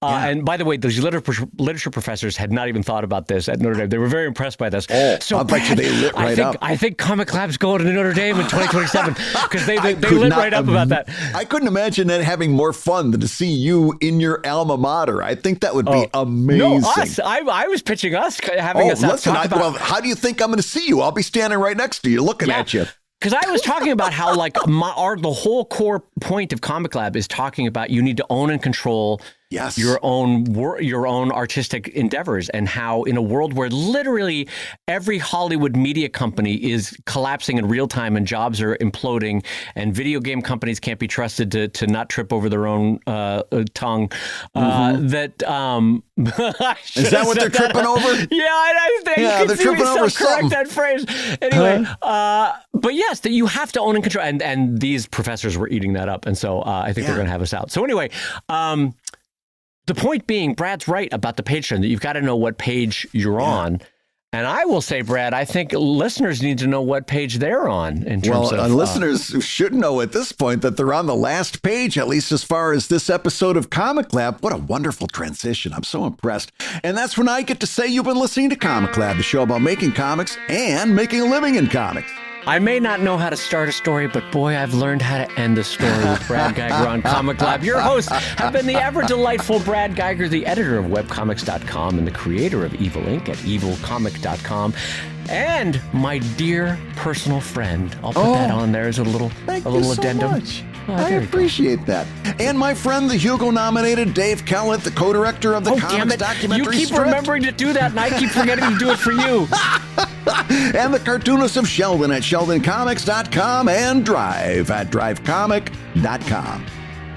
And by the way, those literature professors had not even thought about this at Notre Dame. They were very impressed by this. So I'll bet you they lit right up. I think ComicLab's going to Notre Dame in 2027 because they lit right up about that. I couldn't imagine it having more fun than to see you in your alma mater. I think that would be amazing. No, us. I was pitching us, having us out talk about. Well, how do you think I'm going to see you? I'll be standing right next to you, looking at you. Because I was talking about how, like, the whole core point of ComicLab is talking about you need to own and control your own artistic endeavors, and how in a world where literally every Hollywood media company is collapsing in real time and jobs are imploding and video game companies can't be trusted to not trip over their own tongue, is that what they're tripping over? Yeah, I think they're tripping over something. That phrase. Anyway, but yes, that you have to own and control, and these professors were eating that up, and so I think they're going to have us out. So anyway, the point being, Brad's right about the page turn, that you've got to know what page you're on. And I will say, Brad, I think listeners need to know what page they're on. In terms of listeners should know at this point that they're on the last page, at least as far as this episode of ComicLab. What a wonderful transition. I'm so impressed. And that's when I get to say you've been listening to ComicLab, the show about making comics and making a living in comics. I may not know how to start a story, but boy, I've learned how to end a story with Brad Geiger on ComicLab. Your hosts have been the ever delightful Brad Geiger, the editor of webcomics.com and the creator of Evil Inc. at evilcomic.com, and my dear personal friend. I'll put that on there as a little addendum. Much. I appreciate that. And my friend, the Hugo-nominated Dave Kellett, the co-director of the Comics documentary You keep remembering to do that, and I keep forgetting to do it for you. And the cartoonist of Sheldon at sheldoncomics.com and Drive at drivecomic.com.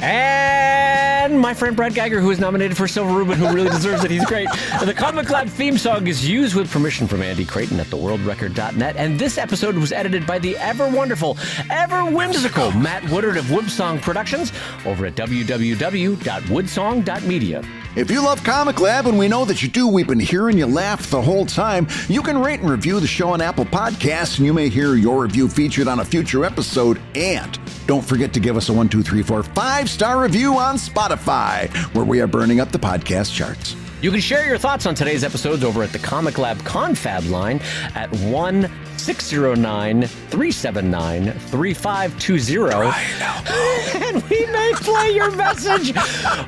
And my friend Brad Geiger, who is nominated for Silver Reuben, who really deserves it. He's great. The ComicLab theme song is used with permission from Andy Creighton at theworldrecord.net. And this episode was edited by the ever wonderful, ever whimsical Matt Woodard of Woodsong Productions over at www.woodsong.media. If you love ComicLab, and we know that you do, we've been hearing you laugh the whole time, you can rate and review the show on Apple Podcasts, and you may hear your review featured on a future episode. And don't forget to give us a 1, 2, 3, 4, 5-star review on Spotify, where we are burning up the podcast charts. You can share your thoughts on today's episodes over at the ComicLab Confab line at 1-609-379-3520. And we may play your message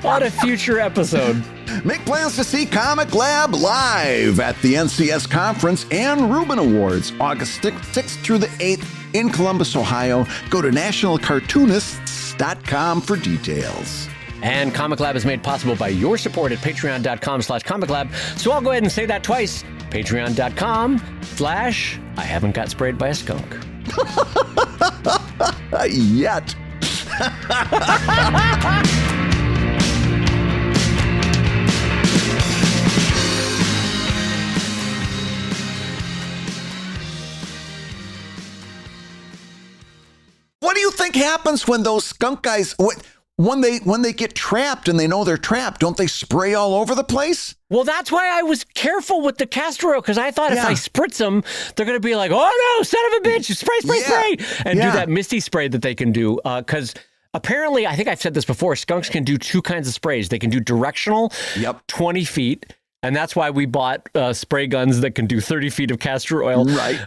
on a future episode. Make plans to see ComicLab live at the NCS Conference and Reuben Awards, August 6th through the 8th in Columbus, Ohio. Go to nationalcartoonists.com for details. And ComicLab is made possible by your support at patreon.com/ComicLab. So I'll go ahead and say that twice. Patreon.com/I haven't got sprayed by a skunk. Yet. What do you think happens when those skunk guys, when they get trapped and they know they're trapped, don't they spray all over the place? Well, that's why I was careful with the castor oil, because I thought if I spritz them, they're going to be like, oh no, son of a bitch, spray, and do that misty spray that they can do. Because apparently, I think I've said this before, skunks can do two kinds of sprays. They can do directional, 20 feet. And that's why we bought spray guns that can do 30 feet of castor oil. Right.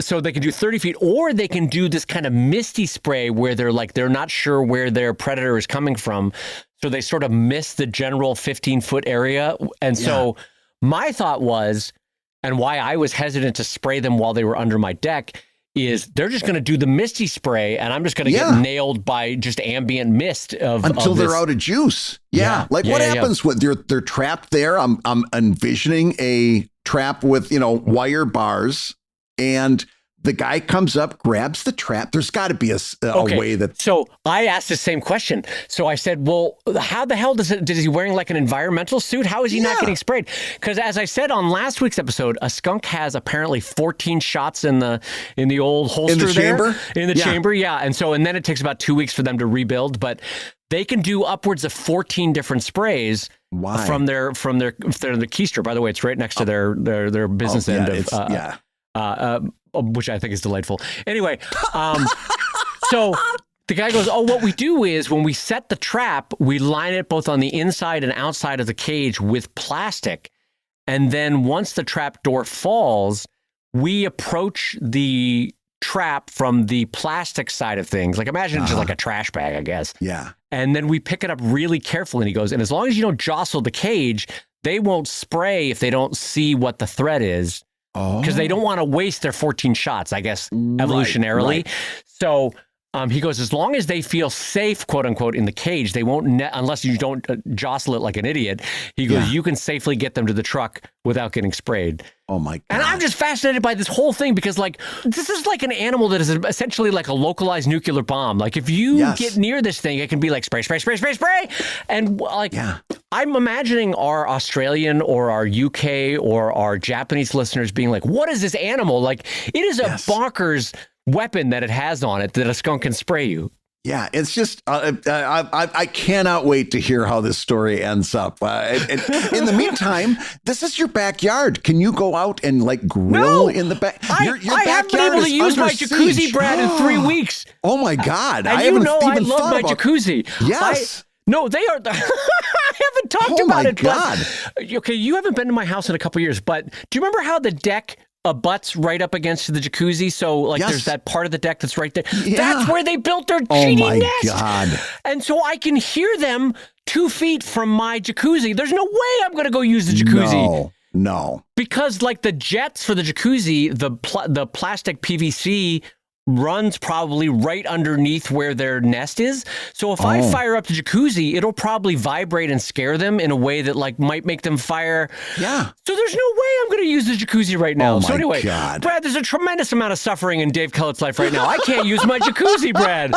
So they can do 30 feet, or they can do this kind of misty spray where they're not sure where their predator is coming from. So they sort of miss the general 15-foot area. And so my thought was, and why I was hesitant to spray them while they were under my deck, is they're just going to do the misty spray, and I'm just going to get nailed by just ambient mist until they're out of juice. What happens when they're trapped there? I'm envisioning a trap with wire bars, and the guy comes up, grabs the trap. There's got to be a way that. So I asked the same question. So I said, well, how the hell is he wearing like an environmental suit? How is he not getting sprayed? Because as I said on last week's episode, a skunk has apparently 14 shots in the old holster in the chamber. Yeah. And then it takes about 2 weeks for them to rebuild, but they can do upwards of 14 different sprays. Why? From their keister. By the way, it's right next to their business end of which I think is delightful. Anyway, so the guy goes, oh, what we do is when we set the trap, we line it both on the inside and outside of the cage with plastic. And then once the trap door falls, we approach the trap from the plastic side of things. Like imagine just like a trash bag, I guess. Yeah. And then we pick it up really carefully. And he goes, and as long as you don't jostle the cage, they won't spray if they don't see what the threat is. Because they don't want to waste their 14 shots, I guess, evolutionarily. Right. So he goes, as long as they feel safe, quote unquote, in the cage, they won't, unless you don't jostle it like an idiot. He goes, you can safely get them to the truck without getting sprayed. Oh my God. And I'm just fascinated by this whole thing because this is like an animal that is essentially like a localized nuclear bomb. Like if you get near this thing, it can be like spray, spray, spray, spray, spray. And I'm imagining our Australian or our UK or our Japanese listeners being like, what is this animal? Like it is a bonkers weapon that it has on it that a skunk can spray you. Yeah, it's just, I cannot wait to hear how this story ends up. In the meantime, this is your backyard. Can you go out and like grill in the back? Your I haven't been able to use my jacuzzi, Brad, in 3 weeks. Oh my God. And I love my jacuzzi. Yes. No, they are. I haven't talked about it. God. But, okay, you haven't been to my house in a couple years, but do you remember how the deck butts right up against the jacuzzi? So like there's that part of the deck that's right there. Yeah. That's where they built their cheating nest. Oh my God. And so I can hear them 2 feet from my jacuzzi. There's no way I'm going to go use the jacuzzi. No. Because like the jets for the jacuzzi, the plastic PVC runs probably right underneath where their nest is. So if I fire up the jacuzzi, it'll probably vibrate and scare them in a way that like might make them fire. Yeah. So there's no way I'm going to use the jacuzzi right now. Oh so anyway, God. Brad, there's a tremendous amount of suffering in Dave Kellett's life right now. I can't use my jacuzzi, Brad.